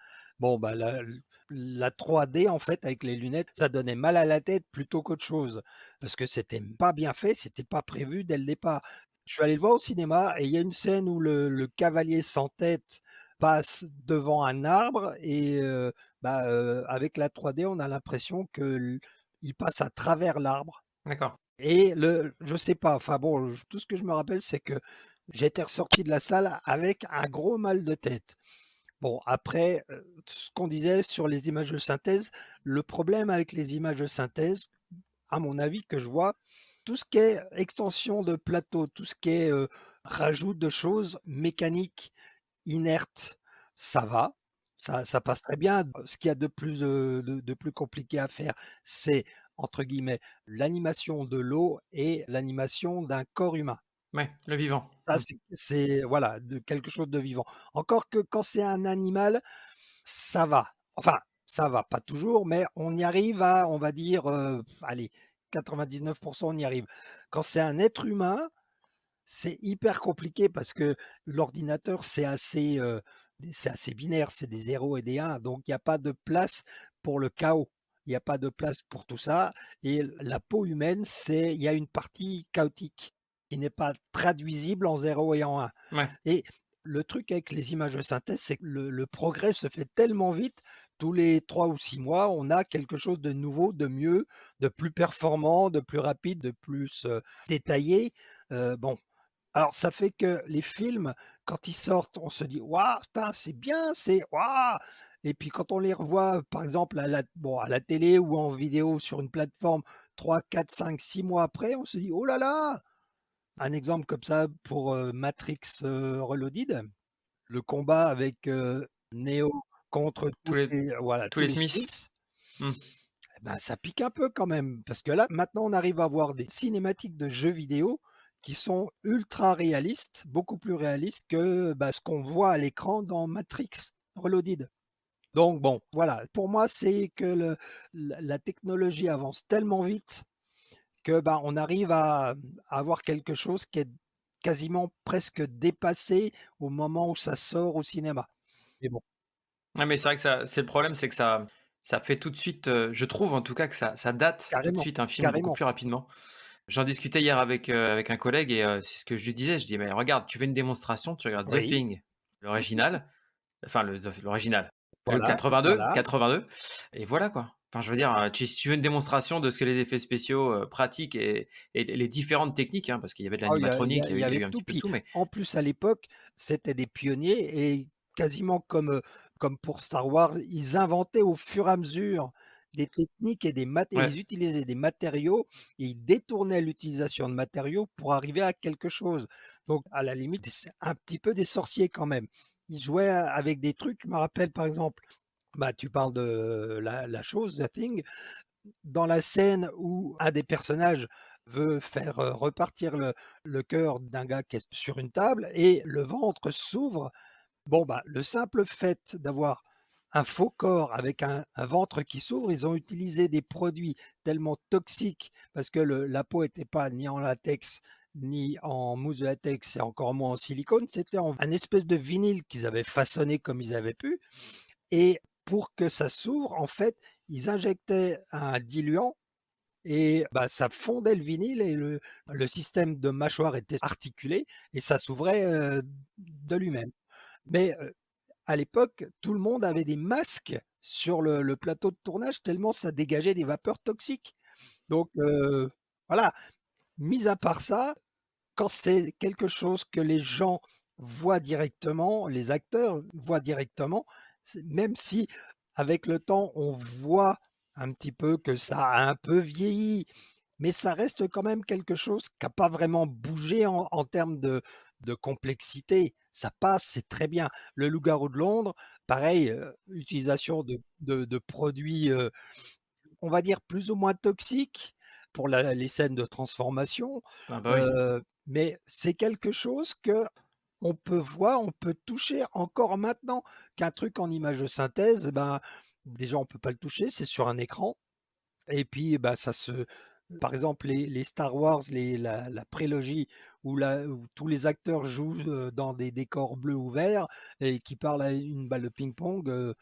Bon, bah, la 3D, en fait, avec les lunettes, ça donnait mal à la tête plutôt qu'autre chose. Parce que c'était pas bien fait, c'était pas prévu dès le départ. Je suis allé le voir au cinéma et il y a une scène où le cavalier sans tête passe devant un arbre et avec la 3D, on a l'impression il passe à travers l'arbre. D'accord. Et je sais pas, enfin bon, tout ce que je me rappelle, c'est que j'étais ressorti de la salle avec un gros mal de tête. Bon, après, ce qu'on disait sur les images de synthèse, le problème avec les images de synthèse, à mon avis, que je vois, tout ce qui est extension de plateau, tout ce qui est rajout de choses mécaniques, inertes, ça va, ça passe très bien. Ce qu'il y a de plus compliqué à faire, c'est, entre guillemets, l'animation de l'eau et l'animation d'un corps humain. Ouais, le vivant. Ça, c'est voilà, de quelque chose de vivant. Encore que quand c'est un animal, ça va. Enfin, ça va, pas toujours, mais on y arrive à, on va dire, allez, 99 on y arrive. Quand c'est un être humain, c'est hyper compliqué parce que l'ordinateur, c'est assez binaire, c'est des zéros et des 1, donc il y a pas de place pour le chaos. Il y a pas de place pour tout ça et la peau humaine, il y a une partie chaotique qui n'est pas traduisible en 0 et en 1 Ouais. et le truc avec les images de synthèse, c'est que le progrès se fait tellement vite, tous les 3 ou 6 mois, on a quelque chose de nouveau, de mieux, de plus performant, de plus rapide, de plus, détaillé, bon, alors ça fait que les films, quand ils sortent, on se dit: «Waouh, putain, c'est bien, c'est waouh!» Et puis quand on les revoit, par exemple, à la télé ou en vidéo sur une plateforme 3, 4, 5, 6 mois après, on se dit: «Oh là là!» Un exemple comme ça pour, Matrix, Reloaded, le combat avec, Neo contre Tous les tous tous les les Smiths. Smiths, Mmh. eh ben, ça pique un peu quand même. Parce que là, maintenant, on arrive à voir des cinématiques de jeux vidéo qui sont ultra réalistes, beaucoup plus réalistes que, bah, ce qu'on voit à l'écran dans Matrix Reloaded. Donc bon, voilà, pour moi, c'est que la technologie avance tellement vite que, bah, on arrive à avoir quelque chose qui est quasiment presque dépassé au moment où ça sort au cinéma. Mais bon, Ouais, mais c'est vrai que ça c'est le problème, c'est que ça fait tout de suite, je trouve en tout cas que ça date tout de carrément, suite un film beaucoup carrément. plus rapidement. J'en discutais hier avec un collègue et c'est ce que je lui disais, je dis: «Mais regarde, tu veux une démonstration, tu regardes The Oui, Thing, l'original, enfin l'original, le voilà, 82 voilà. 82 et voilà quoi». Enfin je veux dire, si tu veux une démonstration de ce que les effets spéciaux, pratiques et les différentes techniques, hein, parce qu'il y avait de Oh, l'animatronique, il y il y a avait eu un tout. petit peu de Puis tout, mais en plus, à l'époque, c'était des pionniers et quasiment comme pour Star Wars, ils inventaient au fur et à mesure des techniques et ouais. ils utilisaient des matériaux et ils détournaient l'utilisation de matériaux pour arriver à quelque chose. Donc, à la limite, c'est un petit peu des sorciers quand même. Ils jouaient avec des trucs. Je me rappelle, par exemple, bah, tu parles de la chose, The Thing. Dans la scène où un des personnages veut faire, repartir le cœur d'un gars qui est sur une table et le ventre s'ouvre, bon, bah, le simple fait d'avoir un faux corps avec un ventre qui s'ouvre, ils ont utilisé des produits tellement toxiques parce que la peau était pas ni en latex, ni en mousse de latex et encore moins en silicone, c'était en un espèce de vinyle qu'ils avaient façonné comme ils avaient pu et pour que ça s'ouvre, en fait, ils injectaient un diluant et bah, ça fondait le vinyle et le système de mâchoire était articulé et ça s'ouvrait, de lui-même. Mais, à l'époque, tout le monde avait des masques sur le plateau de tournage tellement ça dégageait des vapeurs toxiques. Donc, voilà, mis à part ça, quand c'est quelque chose que les gens voient directement, les acteurs voient directement, même si avec le temps on voit un petit peu que ça a un peu vieilli, mais ça reste quand même quelque chose qui n'a pas vraiment bougé en termes de complexité. Ça passe, c'est très bien. Le Loup-garou de Londres, pareil, utilisation de produits, on va dire plus ou moins toxiques pour les scènes de transformation, Ah bah oui. mais c'est quelque chose que on peut voir, on peut toucher encore maintenant qu'un truc en image de synthèse, ben, déjà on peut pas le toucher, c'est sur un écran et puis, bah, par exemple les Star Wars, la prélogie où tous les acteurs jouent, dans des décors bleus ou verts et qui parlent à une balle de ping-pong,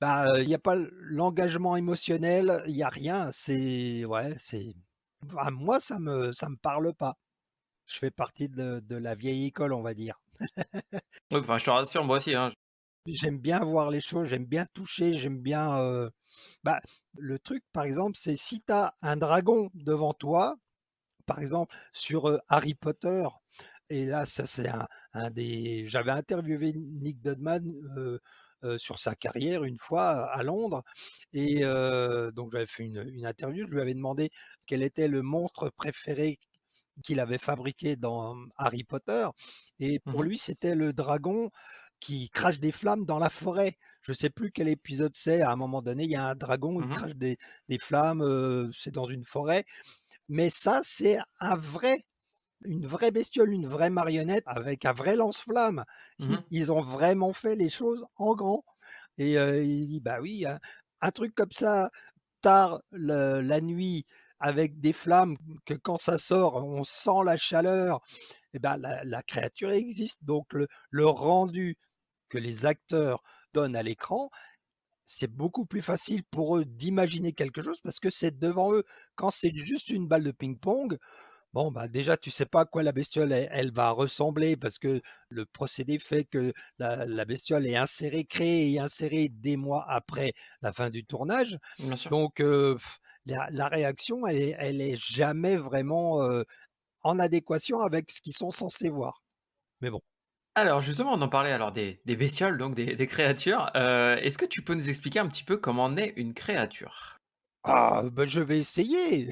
Bah, il y a pas l'engagement émotionnel, il y a rien, c'est ouais, c'est enfin, moi ça me parle pas. Je fais partie de la vieille école, on va dire. Oui, enfin, je te rassure, moi aussi, hein. J'aime bien voir les choses, j'aime bien toucher, j'aime bien, bah, le truc, par exemple, c'est si tu as un dragon devant toi, par exemple, sur, Harry Potter et là, ça c'est un des j'avais interviewé Nick Dodman, sur sa carrière une fois à Londres et donc j'avais fait une interview. Je lui avais demandé quel était le monstre préféré qu'il avait fabriqué dans Harry Potter et pour Mmh. lui, c'était le dragon qui crache des flammes dans la forêt. Je sais plus quel épisode c'est, à un moment donné, il y a un dragon, il Mmh. crache des flammes, c'est dans une forêt mais ça, c'est une vraie bestiole, une vraie marionnette avec un vrai lance-flamme. Mmh. Ils ont vraiment fait les choses en grand et il dit: «Bah oui, un truc comme ça, tard la nuit avec des flammes que quand ça sort, on sent la chaleur et ben la créature existe». Donc le rendu que les acteurs donnent à l'écran, c'est beaucoup plus facile pour eux d'imaginer quelque chose parce que c'est devant eux. Quand c'est juste une balle de ping-pong, bon, bah, déjà, tu sais pas à quoi la bestiole elle va ressembler parce que le procédé fait que la bestiole est insérée, créée et insérée des mois après la fin du tournage. Bien sûr. Donc, la réaction, elle est jamais vraiment, en adéquation avec ce qu'ils sont censés voir. Mais bon. Alors justement, on en parlait alors des bestioles, donc des créatures. Est-ce que tu peux nous expliquer un petit peu comment naît une créature? Ah, bah, je vais essayer!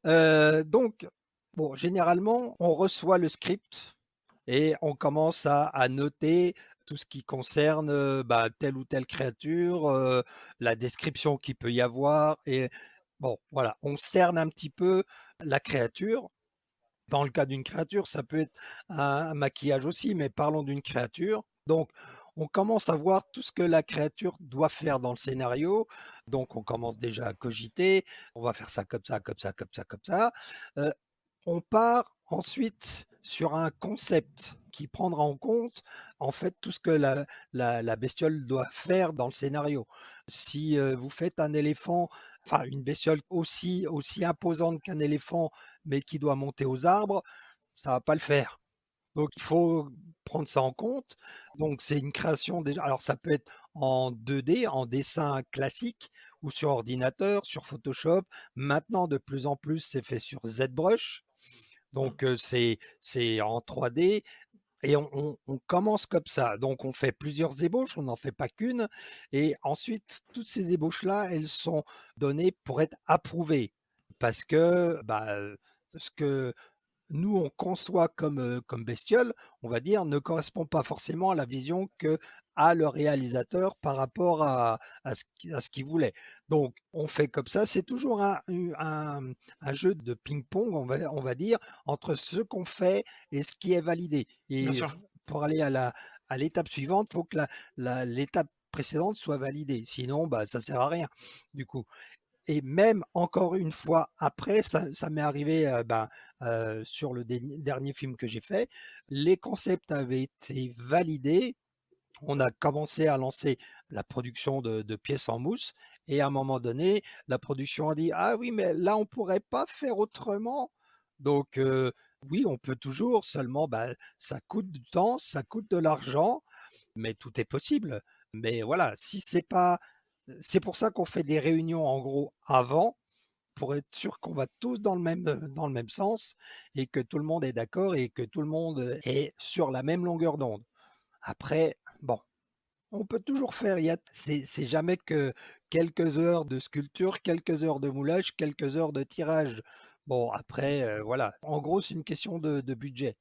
Donc, bon, généralement, on reçoit le script et on commence à noter tout ce qui concerne, bah, telle ou telle créature, la description qu'il peut y avoir et bon, voilà, on cerne un petit peu la créature. Dans le cas d'une créature, ça peut être un maquillage aussi, mais parlons d'une créature. Donc, on commence à voir tout ce que la créature doit faire dans le scénario. Donc, on commence déjà à cogiter. On va faire ça comme ça, comme ça, comme ça, comme ça. Heu, on part ensuite sur un concept qui prendra en compte, en fait, tout ce que la bestiole doit faire dans le scénario. Si, vous faites un éléphant, enfin une bestiole aussi imposante qu'un éléphant, mais qui doit monter aux arbres, ça va pas le faire. Donc il faut prendre ça en compte. Donc c'est une création déjà alors ça peut être en 2D, en dessin classique ou sur ordinateur, sur Photoshop. Maintenant de plus en plus, c'est fait sur ZBrush. Mmh. Donc c'est en 3D et on commence comme ça. Donc on fait plusieurs ébauches, on n'en fait pas qu'une et ensuite toutes ces ébauches-là, elles sont données pour être approuvées parce que, bah, ce que nous on conçoit comme bestiole, on va dire, ne correspond pas forcément à la vision qu'a le réalisateur par rapport à ce qu'il voulait. Donc on fait comme ça, c'est toujours un jeu de ping-pong, on va dire, entre ce qu'on fait et ce qui est validé Bien et sûr. pour aller à l'étape suivante, il faut que l'étape précédente soit validée. Sinon, bah, ça sert à rien, du coup. Et même encore une fois après, ça m'est arrivé, sur le dernier film que j'ai fait, les concepts avaient été validés. On a commencé à lancer la production de pièces en mousse et à un moment donné, la production a dit: «Ah oui, mais là, on pourrait pas faire autrement?» Donc oui, on peut toujours, seulement, bah, ça coûte du temps, ça coûte de l'argent, mais tout est possible. Mais voilà, si c'est pas c'est pour ça qu'on fait des réunions en gros avant, pour être sûr qu'on va tous dans le même sens et que tout le monde est d'accord et que tout le monde est sur la même longueur d'onde. Après, bon, on peut toujours faire, c'est jamais que quelques heures de sculpture, quelques heures de moulage, quelques heures de tirage. Bon, après, voilà. En gros, c'est une question de budget.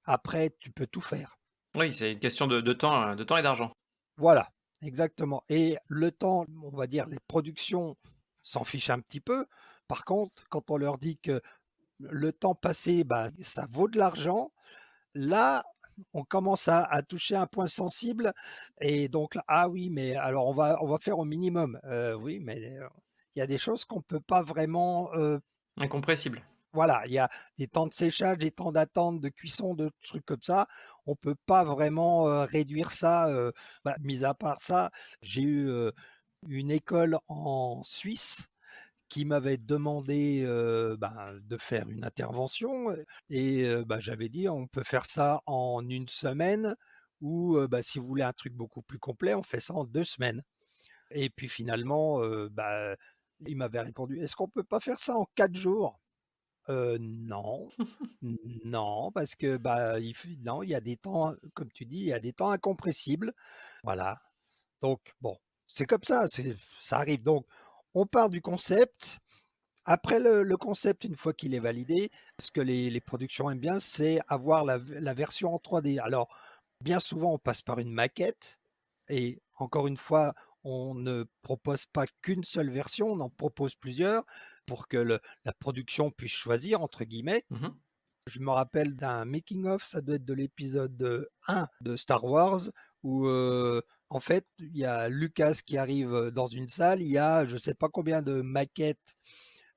Après, tu peux tout faire. Oui, c'est une question de temps et d'argent. Voilà, exactement et le temps, on va dire les productions s'en fichent un petit peu. Par contre, quand on leur dit que le temps passé, bah, ça vaut de l'argent, là, on commence à toucher un point sensible et donc là: «Ah oui, mais alors on va faire au minimum». Oui, mais, il y a des choses qu'on peut pas vraiment, Incompressible. voilà, il y a des temps de séchage, des temps d'attente, de cuisson, de trucs comme ça. On peut pas vraiment, réduire ça, mis à part ça, j'ai eu, une école en Suisse qui m'avait demandé, de faire une intervention, et j'avais dit: «On peut faire ça en une semaine ou si vous voulez un truc beaucoup plus complet, on fait ça en 2 semaines». Et puis finalement, il m'avait répondu: «Est-ce qu'on peut pas faire ça en 4 jours?» Non, non, parce que, non, il y a des temps, comme tu dis, il y a des temps incompressibles. Voilà, donc bon, c'est comme ça, ça arrive. Donc on part du concept. Après le concept, une fois qu'il est validé, ce que les productions aiment bien, c'est avoir la version en 3D. Alors, bien souvent, on passe par une maquette et encore une fois, on ne propose pas qu'une seule version, on en propose plusieurs pour que la production puisse «choisir» entre guillemets. Mhm. Je me rappelle d'un making of, ça doit être de l'épisode 1 de Star Wars, où en fait, il y a Lucas qui arrive dans une salle, il y a je sais pas combien de maquettes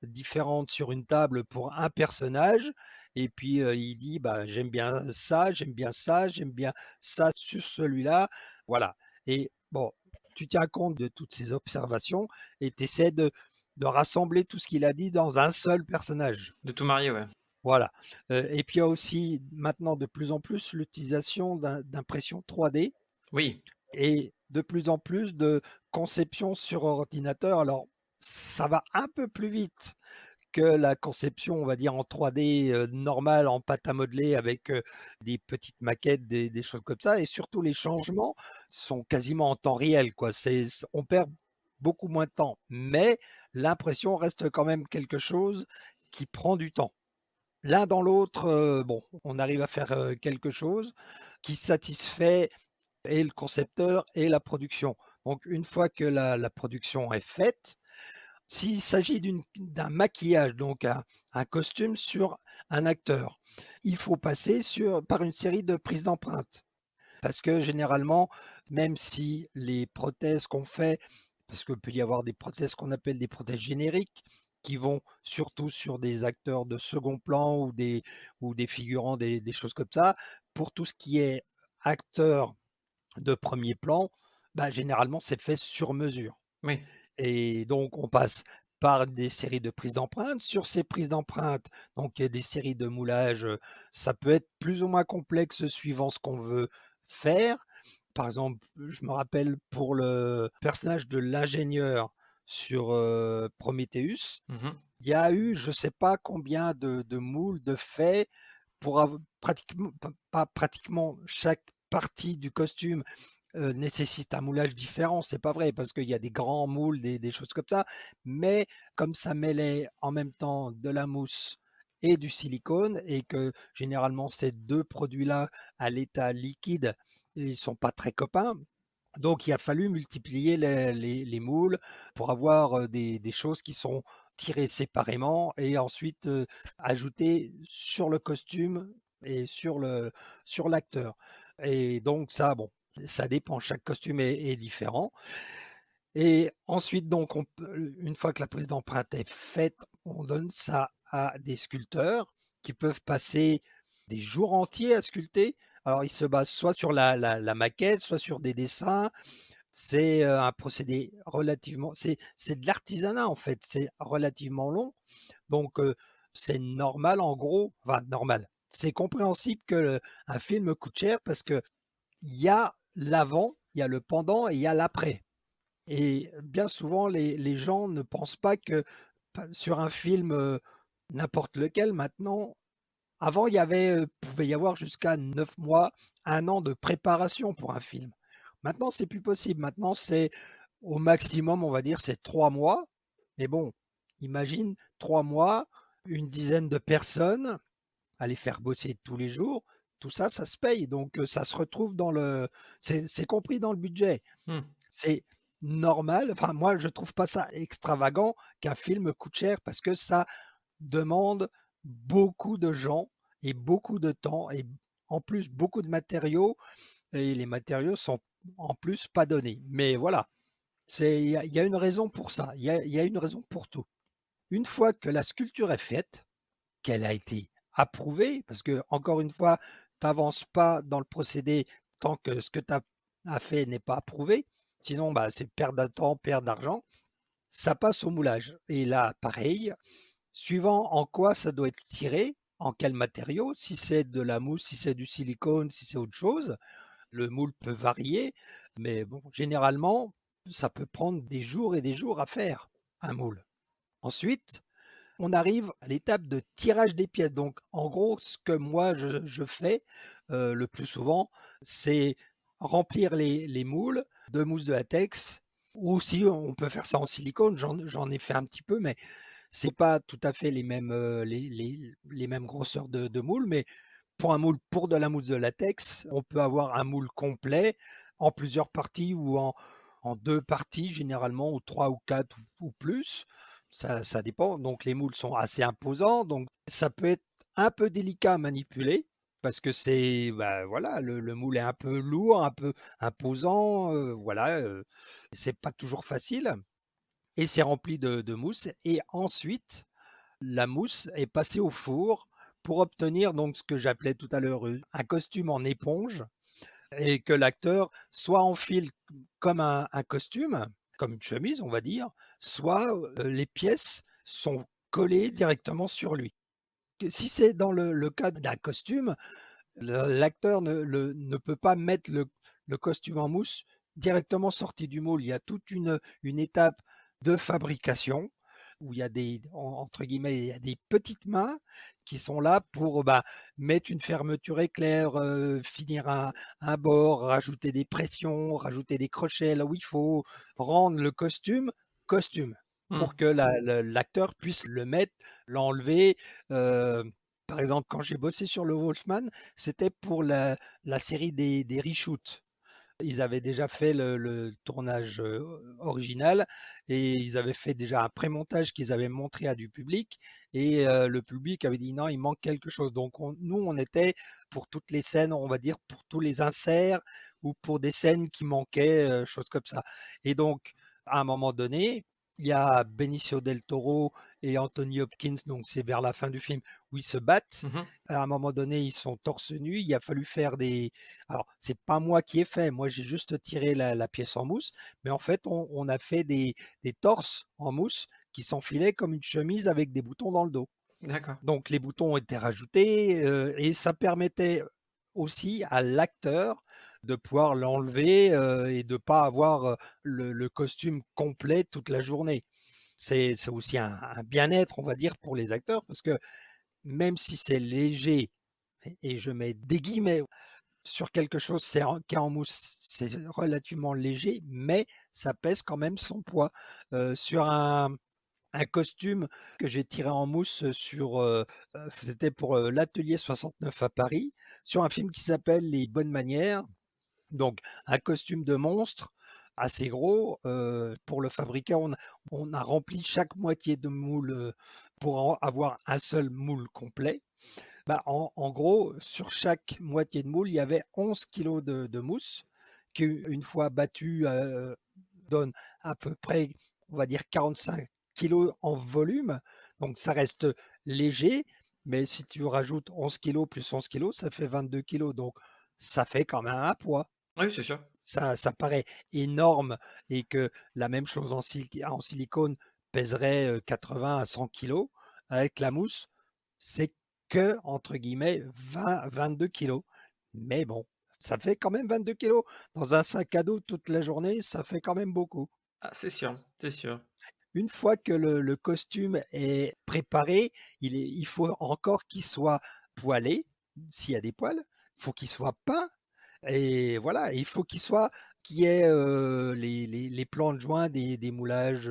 différentes sur une table pour un personnage, et puis il dit j'aime bien ça, j'aime bien ça, j'aime bien ça sur celui-là, voilà. Et bon, tu tiens compte de toutes ces observations et tu essaies de rassembler tout ce qu'il a dit dans un seul personnage. De tout marier, ouais. Voilà, et puis il y a aussi maintenant de plus en plus l'utilisation d'impression 3D Oui. et de plus en plus de conception sur ordinateur. Alors ça va un peu plus vite que la conception, on va dire en 3D, normale, en pâte à modeler avec, des petites maquettes, des choses comme ça, et surtout les changements sont quasiment en temps réel, quoi. On perd beaucoup moins de temps, mais l'impression reste quand même quelque chose qui prend du temps. L'un dans l'autre, bon, on arrive à faire, quelque chose qui satisfait et le concepteur et la production. Donc une fois que la production est faite, s'il s'agit d'un maquillage, donc un costume sur un acteur, il faut passer par une série de prises d'empreintes. Parce que généralement, même si les prothèses qu'on fait, parce qu'il peut y avoir des prothèses qu'on appelle des prothèses génériques, qui vont surtout sur des acteurs de second plan ou des figurants, des choses comme ça. Pour tout ce qui est acteur de premier plan, généralement c'est fait sur mesure. Oui. Et donc on passe par des séries de prises d'empreintes. Sur ces prises d'empreintes, donc il y a des séries de moulages, ça peut être plus ou moins complexe suivant ce qu'on veut faire. Par exemple, je me rappelle pour le personnage de l'ingénieur sur, Prometheus, Mhm. il y a eu je sais pas combien de moules de faits pour pratiquement pas pratiquement chaque partie du costume nécessite un moulage différent. C'est pas vrai parce qu'il y a des grands moules, des choses comme ça, mais comme ça mêlait en même temps de la mousse et du silicone et que généralement ces 2 produits-là à l'état liquide, ils sont pas très copains. Donc il a fallu multiplier les moules pour avoir, des choses qui sont tirées séparément et ensuite, ajoutées sur le costume et sur l'acteur. Et donc ça, bon, ça dépend, chaque costume est différent. Et ensuite donc une fois que la prise d'empreinte est faite, on donne ça à des sculpteurs qui peuvent passer des jours entiers à sculpter. Alors ils se basent soit sur la maquette, soit sur des dessins. C'est, un procédé relativement c'est de l'artisanat en fait, c'est relativement long. Donc c'est normal en gros, enfin normal, c'est compréhensible que un film coûte cher parce que il y a l'avant, il y a le pendant et il y a l'après. Et bien souvent les gens ne pensent pas que sur un film, n'importe lequel maintenant, avant il y avait, pouvait y avoir jusqu'à 9 mois, 1 an de préparation pour un film. Maintenant c'est plus possible, maintenant c'est au maximum, on va dire, c'est 3 mois. Mais bon, imagine 3 mois, une dizaine de personnes à les faire bosser tous les jours, tout ça, ça se paye. Donc ça se retrouve c'est compris dans le budget. Hmm. C'est normal. Enfin, moi, je trouve pas ça extravagant qu'un film coûte cher parce que ça demande beaucoup de gens et beaucoup de temps et en plus beaucoup de matériaux et les matériaux sont en plus pas donnés. Mais voilà, il y a une raison pour ça. Il y a une raison pour tout. Une fois que la sculpture est faite, qu'elle a été approuvée, parce que encore une fois, tu avances pas dans le procédé tant que ce que tu as fait n'est pas approuvé. Sinon, bah, c'est perte de temps, perte d'argent. Ça passe au moulage. Et là, pareil, suivant en quoi ça doit être tiré, en quel matériau, si c'est de la mousse, si c'est du silicone, si c'est autre chose, le moule peut varier, mais bon, généralement, ça peut prendre des jours et des jours à faire, un moule. Ensuite, on arrive à l'étape de tirage des pièces. Donc, en gros, ce que moi je fais le plus souvent, c'est remplir les moules de mousse de latex. Ou si on peut faire ça en silicone, j'en ai fait un petit peu, mais c'est pas tout à fait les mêmes, les mêmes grosseurs de moules. Mais pour un moule pour de la mousse de latex, on peut avoir un moule complet en plusieurs parties ou en deux parties généralement, ou trois ou quatre ou plus. Ça dépend. Donc les moules sont assez imposants, donc ça peut être un peu délicat à manipuler parce que c'est bah, voilà, le moule est un peu lourd, un peu imposant, voilà, c'est pas toujours facile et c'est rempli de mousse et ensuite la mousse est passée au four pour obtenir donc ce que j'appelais tout à l'heure un costume en éponge et que l'acteur soit enfile comme un costume, comme une chemise, on va dire, soit les pièces sont collées directement sur lui. Si c'est dans le cas d'un costume, l'acteur ne peut pas mettre le costume en mousse directement sorti du moule. Il y a toute une étape de fabrication où il y a entre guillemets, il y a des petites mains qui sont là pour bah, mettre une fermeture éclair, finir un bord, rajouter des pressions, rajouter des crochets là où il faut, rendre le costume pour Hmm. que l'acteur puisse le mettre, l'enlever. euh, Par exemple, quand j'ai bossé sur le Wolfman, c'était pour la série des reshoots. Ils avaient déjà fait le tournage original et ils avaient fait déjà un pré-montage qu'ils avaient montré à du public et le public avait dit non, il manque quelque chose. Donc nous, on était pour toutes les scènes, on va dire pour tous les inserts ou pour des scènes qui manquaient, choses comme ça. Et donc, à un moment donné, il y a Benicio del Toro et Anthony Hopkins, donc c'est vers la fin du film où ils se battent. Mhm. À un moment donné, ils sont torse nu. Il a fallu faire alors, c'est pas moi qui ai fait, moi j'ai juste tiré la pièce en mousse, mais en fait, on a fait des torses en mousse qui s'enfilaient comme une chemise avec des boutons dans le dos. D'accord. Donc les boutons ont été rajoutés et ça permettait aussi à l'acteur de pouvoir l'enlever et de pas avoir le costume complet toute la journée. C'est aussi un bien-être, on va dire, pour les acteurs, parce que même si c'est léger, et je mets des guillemets sur quelque chose qui est en mousse, c'est relativement léger, mais ça pèse quand même son poids. Sur un costume que j'ai tiré en mousse sur, c'était pour l'Atelier 69 à Paris, sur un film qui s'appelle Les Bonnes Manières. Donc, un costume de monstre assez gros. Pour le fabriquer, on a rempli chaque moitié de moule pour avoir un seul moule complet. Bah, en gros, sur chaque moitié de moule, il y avait 11 kilos de mousse qui, une fois battue, donne à peu près, on va dire, 45 kilos en volume. Donc, ça reste léger, mais si tu rajoutes 11 kilos plus 11 kilos, ça fait 22 kilos. Donc, ça fait quand même un poids. Oui, c'est sûr. Ça paraît énorme et que la même chose en silicone pèserait 80 à 100 kilos. Avec la mousse, c'est que, entre guillemets, 22 kilos. Mais bon, ça fait quand même 22 kilos. Dans un sac à dos toute la journée, ça fait quand même beaucoup. Ah, c'est sûr, c'est sûr. Une fois que le costume est préparé, il faut encore qu'il soit poilé, s'il y a des poils. Il faut qu'il soit peint. Et voilà, il faut qu'il y ait les plans de joint des moulages.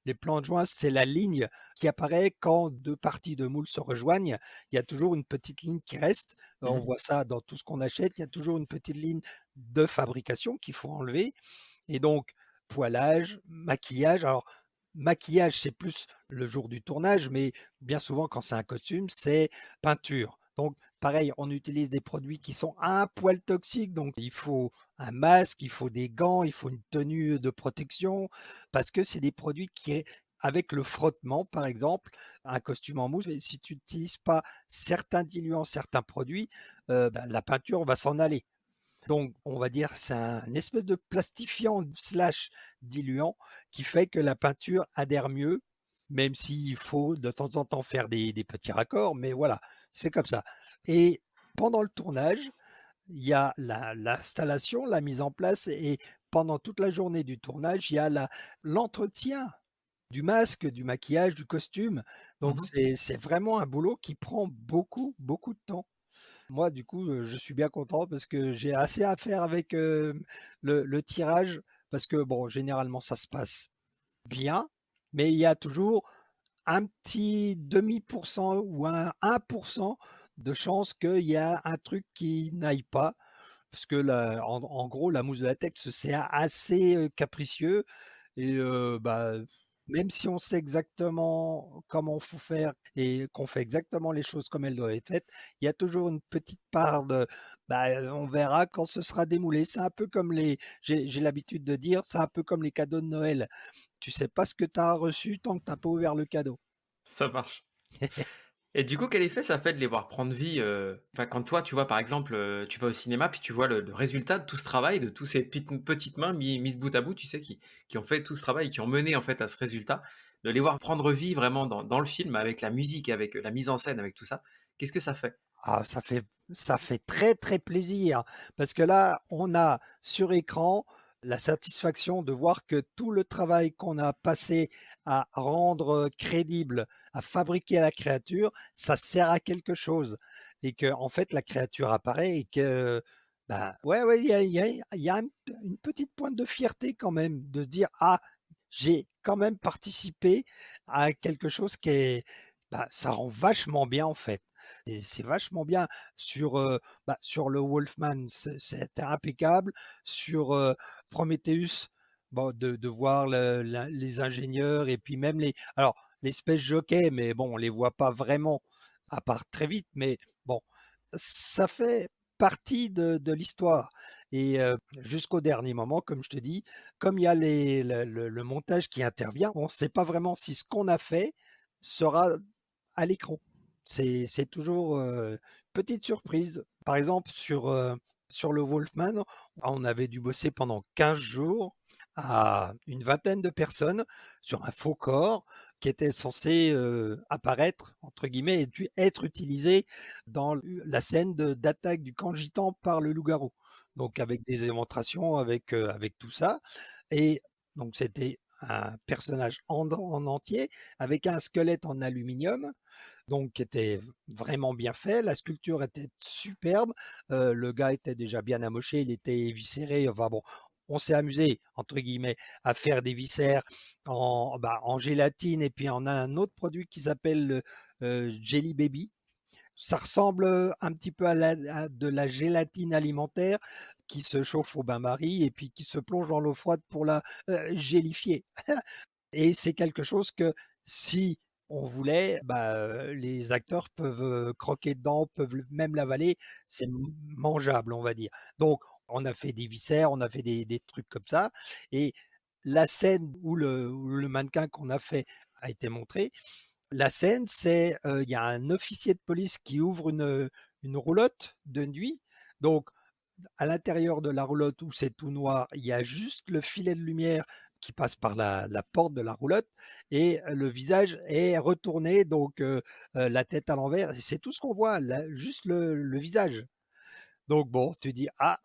Les plans de joint, c'est la ligne qui apparaît quand deux parties de moule se rejoignent. Il y a toujours une petite ligne qui reste. On Mhm. voit ça dans tout ce qu'on achète. Il y a toujours une petite ligne de fabrication qu'il faut enlever. Et donc, poilage, maquillage. Alors, maquillage, c'est plus le jour du tournage, mais bien souvent, quand c'est un costume, c'est peinture. Donc, pareil, on utilise des produits qui sont un poil toxiques, donc il faut un masque, il faut des gants, il faut une tenue de protection, parce que c'est des produits avec le frottement, par exemple, un costume en mousse, et si tu n'utilises pas certains diluants, certains produits, la peinture va s'en aller. Donc, on va dire, c'est un espèce de plastifiant slash diluant qui fait que la peinture adhère mieux, même s'il faut de temps en temps faire des petits raccords, mais voilà, c'est comme ça. Et pendant le tournage, il y a l'installation, la mise en place, et pendant toute la journée du tournage, il y a l'entretien du masque, du maquillage, du costume. Donc Mmh. c'est vraiment un boulot qui prend beaucoup, beaucoup de temps. Moi, du coup, je suis bien content parce que j'ai assez à faire avec, le tirage, parce que bon, généralement, ça se passe bien, mais il y a toujours un petit demi pour cent ou un 1 de chance qu'il y a un truc qui n'aille pas. Parce que en gros, la mousse de latex, c'est assez, capricieux, et même si on sait exactement comment faut faire et qu'on fait exactement les choses comme elles doivent être faites, il y a toujours une petite part de, on verra quand ce sera démoulé. C'est un peu comme j'ai l'habitude de dire, c'est un peu comme les cadeaux de Noël. Tu sais pas ce que tu as reçu tant que tu as pas ouvert le cadeau. Ça marche. Et du coup, quel effet ça fait de les voir prendre vie, enfin, quand toi, tu vois, par exemple, tu vas au cinéma, puis tu vois le résultat de tout ce travail, de tous ces petites mains mises bout à bout, tu sais, qui ont fait tout ce travail, qui ont mené, en fait, à ce résultat. De les voir prendre vie vraiment dans le film, avec la musique, avec, la mise en scène, avec tout ça. Qu'est-ce que ça fait? Ah, ça fait très, très plaisir parce que là, on a sur écran la satisfaction de voir que tout le travail qu'on a passé à rendre crédible, à fabriquer la créature, ça sert à quelque chose, et que en fait la créature apparaît, et que ouais, ouais, il y a une petite pointe de fierté quand même de se dire: «Ah, j'ai quand même participé à quelque chose qui est», ça rend vachement bien en fait. Et c'est vachement bien sur le Wolfman, c'était impeccable. Sur Prometheus, bon, de voir les ingénieurs, et puis même les Space Jockeys, mais bon, on les voit pas vraiment, à part très vite, mais bon, ça fait partie de l'histoire. Et jusqu'au dernier moment, comme je te dis, comme il y a le montage qui intervient, on ne sait pas vraiment si ce qu'on a fait sera à l'écran. C'est toujours, petite surprise. Par exemple, sur le Wolfman, on avait dû bosser pendant 15 jours à une vingtaine de personnes sur un faux corps qui était censé, apparaître, entre guillemets, et puis être utilisé dans la scène d'attaque du camp gitan par le loup-garou. Donc avec des démonstrations, avec tout ça, et donc c'était un personnage en entier avec un squelette en aluminium, donc qui était vraiment bien fait. La sculpture était superbe. Le gars était déjà bien amoché, il était éviscéré. Enfin bon, on s'est amusé entre guillemets à faire des viscères en gélatine, et puis on a un autre produit qui s'appelle le Jelly Baby. Ça ressemble un petit peu à de la gélatine alimentaire qui se chauffe au bain-marie et puis qui se plonge dans l'eau froide pour la gélifier. Et c'est quelque chose que, si on voulait, les acteurs peuvent, croquer dedans, peuvent même l'avaler, c'est mangeable, on va dire. Donc on a fait des viscères, on a fait des trucs comme ça, et la scène où le mannequin qu'on a fait a été montré, la scène, c'est, il y a un officier de police qui ouvre une roulotte de nuit, donc à l'intérieur de la roulotte, où c'est tout noir, il y a juste le filet de lumière qui passe par la porte de la roulotte, et le visage est retourné, donc la tête à l'envers. C'est tout ce qu'on voit, juste le visage. Donc bon, tu dis: «Ah!»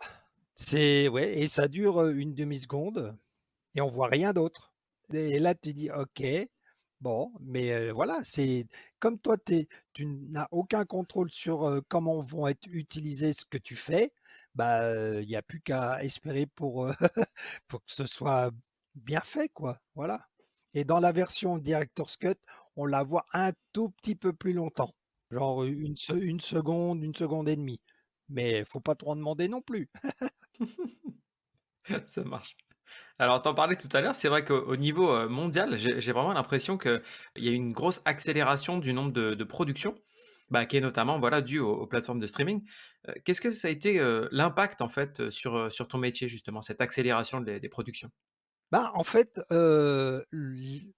C'est ouais, et ça dure, une demi-seconde et on voit rien d'autre. Et là, tu dis: «OK, bon», mais voilà, c'est comme toi, tu n'as aucun contrôle sur, comment vont être utilisés ce que tu fais, il y a plus qu'à espérer pour, pour que ce soit bien fait, quoi, voilà. Et dans la version Director's Cut, on la voit un tout petit peu plus longtemps, genre une seconde et demie, mais faut pas trop en demander non plus. Ça marche. Alors, tu en parlais tout à l'heure, c'est vrai qu'au niveau, mondial, j'ai vraiment l'impression qu'il y a eu une grosse accélération du nombre de productions, qui est notamment, voilà, due aux plateformes de streaming. Qu'est-ce que ça a été, l'impact, en fait, sur ton métier, justement, cette accélération des productions? En fait,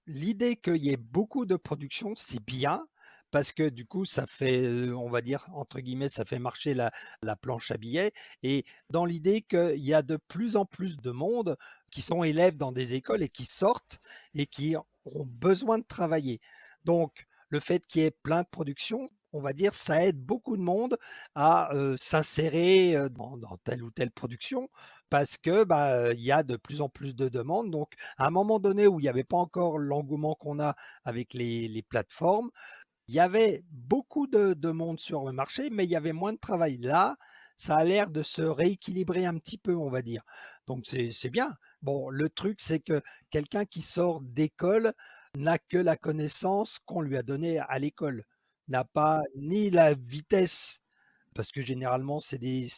l'idée qu'il y ait beaucoup de production, c'est bien parce que du coup, ça fait, on va dire, entre guillemets, «ça fait marcher la planche à billets» et dans l'idée qu'il y a de plus en plus de monde qui sont élèves dans des écoles et qui sortent et qui ont besoin de travailler. Donc le fait qu'il y ait plein de productions, on va dire, ça aide beaucoup de monde à, s'insérer, dans telle ou telle production parce que, il y a de plus en plus de demandes. Donc, à un moment donné où il n'y avait pas encore l'engouement qu'on a avec les plateformes, il y avait beaucoup de monde sur le marché, mais il y avait moins de travail. Là, ça a l'air de se rééquilibrer un petit peu, on va dire. Donc, c'est bien. Bon, le truc, c'est que quelqu'un qui sort d'école n'a que la connaissance qu'on lui a donnée à l'école, n'a pas ni la vitesse parce que généralement, c'est des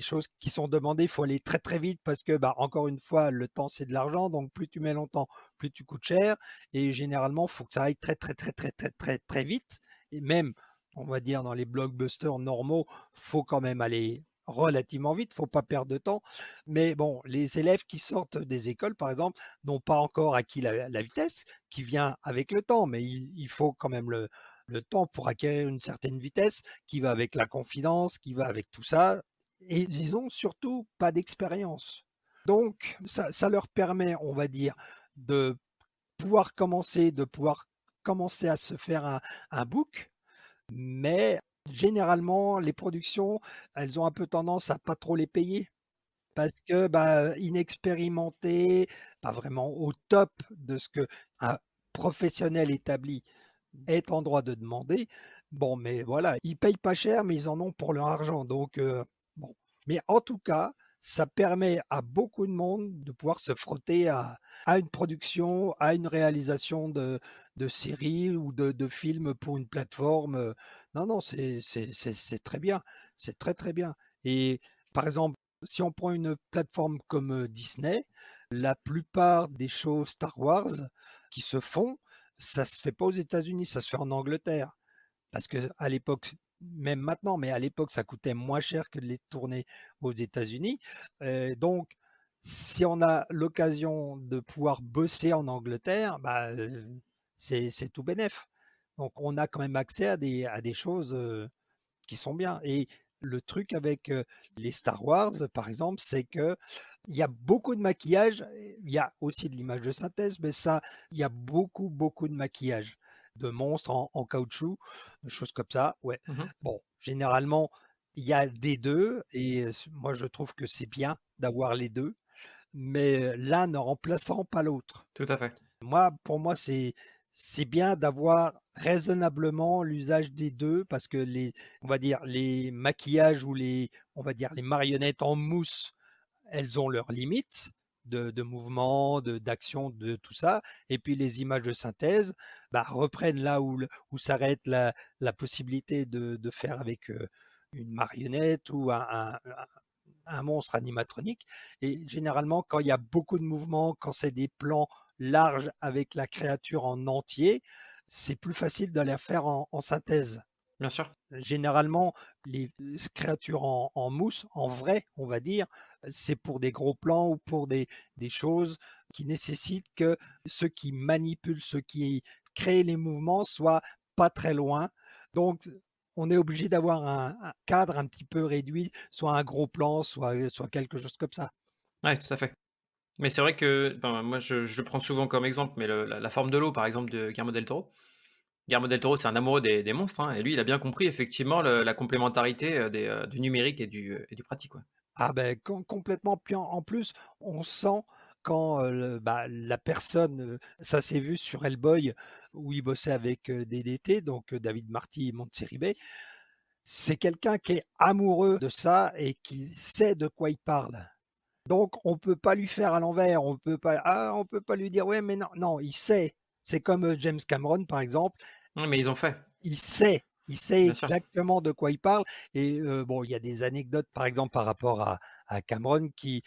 choses qui sont demandées. Il faut aller très très vite parce que, encore une fois, le temps c'est de l'argent. Donc plus tu mets longtemps, plus tu coûtes cher. Et généralement, il faut que ça aille très très très très très très très vite. Et même, on va dire dans les blockbusters normaux, faut quand même aller relativement vite. Faut pas perdre de temps. Mais bon, les élèves qui sortent des écoles, par exemple, n'ont pas encore acquis la vitesse qui vient avec le temps. Mais il faut quand même le temps pour acquérir une certaine vitesse qui va avec la confidence, qui va avec tout ça. Et ils ont surtout pas d'expérience. Donc, ça leur permet, on va dire, de de pouvoir commencer à se faire un book, mais généralement, les productions, elles ont un peu tendance à pas trop les payer parce que, inexpérimentés, pas vraiment au top de ce que un professionnel établi est en droit de demander. Bon, mais voilà, ils payent pas cher, mais ils en ont pour leur argent. Donc, bon. Mais en tout cas, ça permet à beaucoup de monde de pouvoir se frotter à une production, à une réalisation de séries ou de films pour une plateforme. Non, non, c'est très bien. C'est très, très bien. Et par exemple, si on prend une plateforme comme Disney, la plupart des shows Star Wars qui se font, ça se fait pas aux États-Unis, ça se fait en Angleterre. Parce que à l'époque, même maintenant, mais à l'époque, ça coûtait moins cher que de les tourner aux États-Unis. Donc, si on a l'occasion de pouvoir bosser en Angleterre, c'est tout bénef. Donc, on a quand même accès à des choses qui sont bien. Et le truc avec les Star Wars, par exemple, c'est que il y a beaucoup de maquillage. Il y a aussi de l'image de synthèse, mais ça, il y a beaucoup, beaucoup de maquillage, de monstres en caoutchouc, des choses comme ça. Ouais. Mhm. Bon, généralement, il y a des deux, et moi, je trouve que c'est bien d'avoir les deux, mais l'un ne remplaçant pas l'autre. Tout à fait. Moi, pour moi, c'est bien d'avoir raisonnablement l'usage des 2 parce que on va dire, les maquillages ou on va dire, les marionnettes en mousse, elles ont leurs limites de mouvement, d'action, de tout ça. Et puis les images de synthèse, reprennent là où s'arrête la possibilité de faire avec une marionnette ou un monstre animatronique. Et généralement, quand il y a beaucoup de mouvements, quand c'est des plans larges avec la créature en entier, c'est plus facile de la faire en synthèse. Bien sûr. Généralement, les créatures en mousse, en vrai, on va dire, c'est pour des gros plans ou pour des choses qui nécessitent que ceux qui manipulent, ceux qui créent les mouvements soient pas très loin. Donc, on est obligé d'avoir un cadre un petit peu réduit, soit un gros plan, soit quelque chose comme ça. Ouais, tout à fait. Mais c'est vrai que, enfin, moi, je prends souvent comme exemple, mais la forme de l'eau, par exemple, de Guillermo del Toro. Guillermo del Toro, c'est un amoureux des monstres, hein, et lui, il a bien compris effectivement la complémentarité, du numérique et du pratique, ouais. Ah ben complètement. Puis en plus, on sent quand la personne, ça s'est vu sur Hellboy où il bossait avec DDT, donc David Marty et Montserrat. C'est quelqu'un qui est amoureux de ça et qui sait de quoi il parle. Donc on peut pas lui faire à l'envers, on peut pas lui dire ouais mais non, non, il sait. C'est comme James Cameron par exemple, Ouais, mais ils ont fait, il sait bien sûr. exactement de quoi il parle. Et bon, il y a des anecdotes par exemple par rapport à Cameron qui,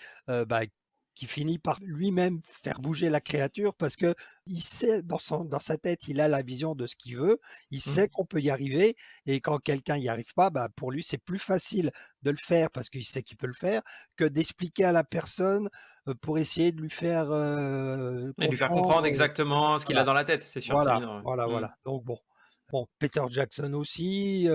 qui finit par lui-même faire bouger la créature parce que il sait dans sa tête, il a la vision de ce qu'il veut, il Mmh. sait qu'on peut y arriver et quand quelqu'un y arrive pas, bah, pour lui, c'est plus facile de le faire parce qu'il sait qu'il peut le faire que d'expliquer à la personne, pour essayer de lui faire, Et lui faire comprendre comprendre, exactement ce qu'il a voilà, dans la tête, c'est sûr, c'est voilà, évident, ouais. voilà, Mmh. voilà. Donc bon, Peter Jackson aussi,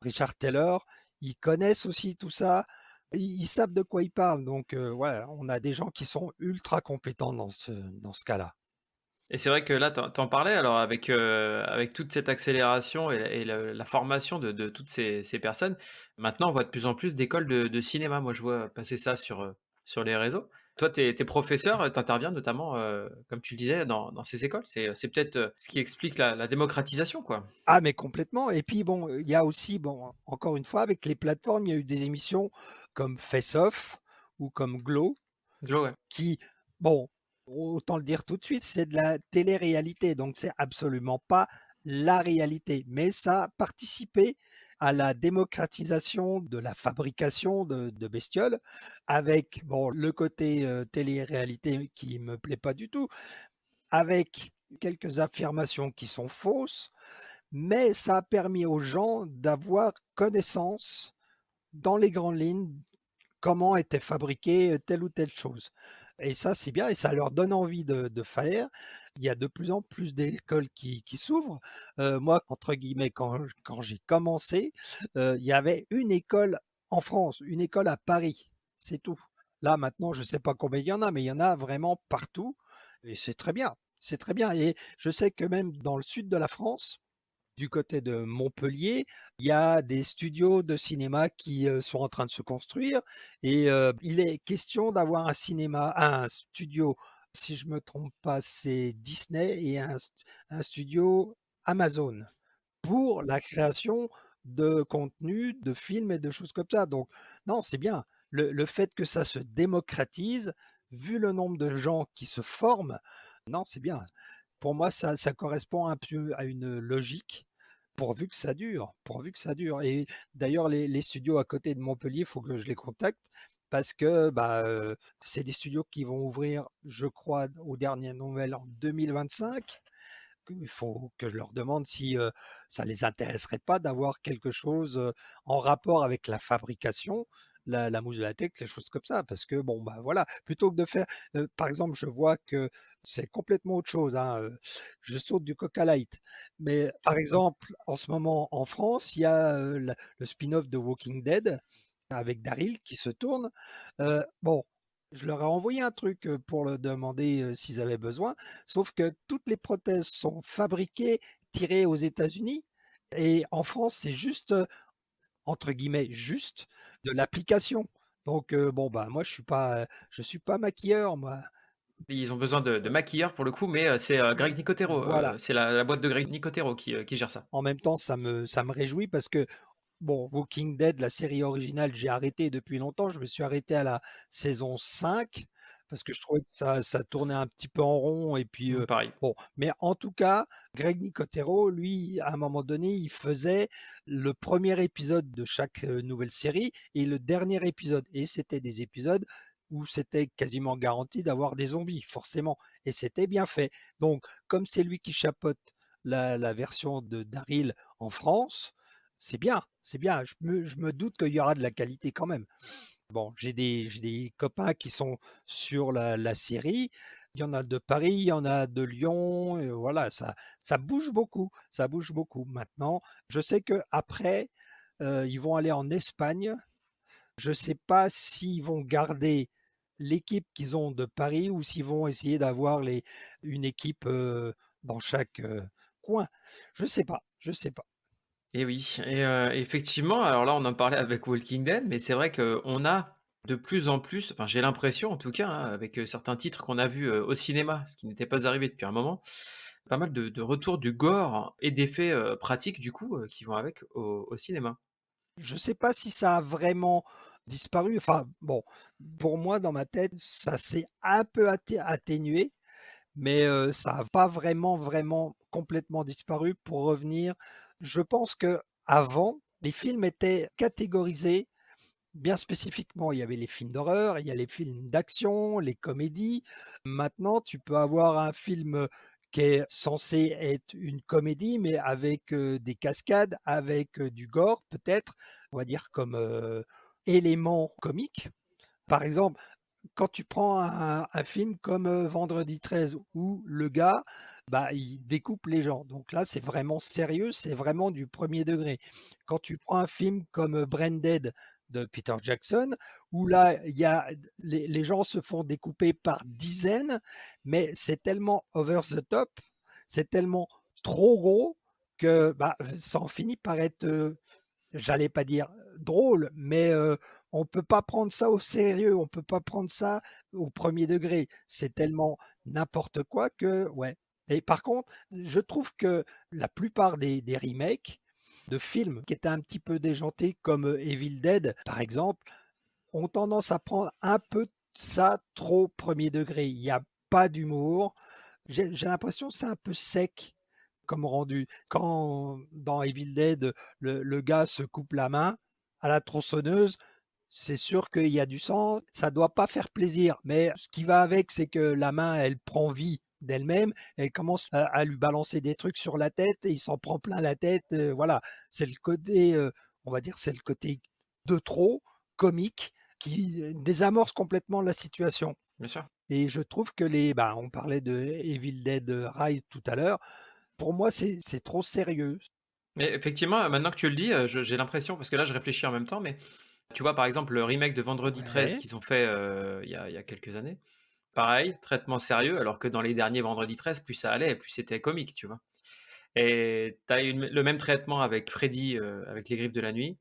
Richard Taylor, ils connaissent aussi tout ça. Ils savent de quoi ils parlent, donc ouais, on a des gens qui sont ultra compétents dans ce cas-là. Et c'est vrai que là, tu en parlais alors avec toute cette accélération et la formation de toutes ces personnes, maintenant on voit de plus en plus d'écoles de cinéma. Moi, je vois passer ça sur les réseaux. Toi, tu es professeur, tu interviens notamment, comme tu le disais, dans ces écoles. C'est peut-être, ce qui explique la démocratisation, quoi. Ah mais complètement et puis bon, il y a aussi bon, encore une fois avec les plateformes, il y a eu des émissions comme Face Off ou comme Glow Glo, ouais. qui, bon, autant le dire tout de suite, c'est de la télé-réalité, donc c'est absolument pas la réalité, mais ça a participé à la démocratisation de la fabrication de bestioles avec, bon, le côté, télé-réalité qui me plaît pas du tout, avec quelques affirmations qui sont fausses, mais ça a permis aux gens d'avoir connaissance dans les grandes lignes comment était fabriquée telle ou telle chose. Et ça, c'est bien et ça leur donne envie de faire. Il y a de plus en plus d'écoles qui s'ouvrent. Moi, entre guillemets, quand j'ai commencé, il y avait une école en France, une école à Paris, c'est tout. Là, maintenant, je ne sais pas combien il y en a, mais il y en a vraiment partout et c'est très bien, c'est très bien et je sais que même dans le sud de la France, du côté de Montpellier, il y a des studios de cinéma qui, sont en train de se construire et il est question d'avoir un studio, si je me trompe pas, c'est Disney et un studio Amazon pour la création de contenus, de films et de choses comme ça. Donc non, c'est bien. Le fait que ça se démocratise, vu le nombre de gens qui se forment, non, c'est bien. Pour moi, ça correspond un peu à une logique, pourvu que ça dure. Et d'ailleurs, les studios à côté de Montpellier, il faut que je les contacte parce que bah, c'est des studios qui vont ouvrir, je crois, aux dernières nouvelles en 2025. Il faut que je leur demande si ça les intéresserait pas d'avoir quelque chose en rapport avec la fabrication, la mousse de latex, les choses comme ça, parce que bon bah voilà, plutôt que de faire, par exemple, je vois que c'est complètement autre chose, hein, je saute du Coca Light, mais par exemple, en ce moment en France, il y a le spin-off de Walking Dead avec Daryl qui se tourne. Bon, je leur ai envoyé un truc pour leur demander s'ils avaient besoin, sauf que toutes les prothèses sont fabriquées, tirées aux États-Unis, et en France, c'est juste, entre guillemets, juste de l'application. Donc bon bah moi je suis pas maquilleur moi. Ils ont besoin de maquilleurs pour le coup, mais c'est, Greg Nicotero, Voilà. c'est la boîte de Greg Nicotero qui gère ça. En même temps, ça me réjouit parce que bon, Walking Dead, la série originale, j'ai arrêté depuis longtemps. Je me suis arrêté à la saison 5 parce que je trouvais que ça tournait un petit peu en rond et puis, Mmh, pareil. bon, mais en tout cas, Greg Nicotero, lui, à un moment donné, il faisait le premier épisode de chaque, nouvelle série et le dernier épisode et c'était des épisodes où c'était quasiment garanti d'avoir des zombies, forcément et c'était bien fait. Donc comme c'est lui qui chapeaute la version de Daryl en France, c'est bien, c'est bien. Je me doute qu'il y aura de la qualité quand même. Bon, j'ai des copains qui sont sur la série. Il y en a de Paris, il y en a de Lyon, voilà, ça bouge beaucoup, ça bouge beaucoup. Maintenant, je sais qu'après, ils vont aller en Espagne. Je ne sais pas s'ils vont garder l'équipe qu'ils ont de Paris ou s'ils vont essayer d'avoir une équipe, dans chaque, coin. Je sais pas, je sais pas. Et oui et effectivement, alors là, on en parlait avec Walking Dead, mais c'est vrai qu'on a de plus en plus, enfin, j'ai l'impression en tout cas, hein, avec, certains titres qu'on a vus, au cinéma, ce qui n'était pas arrivé depuis un moment, pas mal de retours du gore et d'effets, pratiques du coup, qui vont avec au cinéma. Je sais pas si ça a vraiment disparu. Enfin, bon, pour moi, dans ma tête, ça s'est un peu atténué, mais ça a pas vraiment, vraiment complètement disparu pour revenir. Je pense que avant, les films étaient catégorisés bien spécifiquement, il y avait les films d'horreur, il y a les films d'action, les comédies. Maintenant, tu peux avoir un film qui est censé être une comédie, mais avec des cascades, avec du gore peut-être, on va dire comme élément comique. Par exemple, quand tu prends un film comme Vendredi 13 où le gars, bah, il découpe les gens. Donc là, c'est vraiment sérieux, c'est vraiment du premier degré. Quand tu prends un film comme Branded de Peter Jackson, où là, il y a, les gens se font découper par dizaines, mais c'est tellement over the top, c'est tellement trop gros que bah, ça en finit par être j'allais pas dire drôle, mais on peut pas prendre ça au sérieux, on peut pas prendre ça au premier degré. C'est tellement n'importe quoi que ouais. Et par contre, je trouve que la plupart des remakes de films qui étaient un petit peu déjantés, comme Evil Dead, par exemple, ont tendance à prendre un peu ça trop premier degré. Il y a pas d'humour. J'ai l'impression que c'est un peu sec comme rendu. Quand dans Evil Dead, le gars se coupe la main à la tronçonneuse, c'est sûr qu'il y a du sang, ça doit pas faire plaisir. Mais ce qui va avec, c'est que la main, elle prend vie d'elle-même, elle commence à lui balancer des trucs sur la tête et il s'en prend plein la tête. Voilà, c'est le côté, on va dire, c'est le côté de trop comique qui désamorce complètement la situation. Bien sûr. Et je trouve que bah, on parlait de Evil Dead Rise tout à l'heure. Pour moi, c'est trop sérieux. Mais effectivement, maintenant que tu le dis, j'ai l'impression parce que là, je réfléchis en même temps, mais tu vois, par exemple, le remake de Vendredi 13 Ouais. qu'ils ont fait, il y a quelques années, pareil, traitement sérieux, alors que dans les derniers Vendredi 13, plus ça allait, plus c'était comique, tu vois? Et tu as eu le même traitement avec Freddy, avec Les Griffes de la Nuit.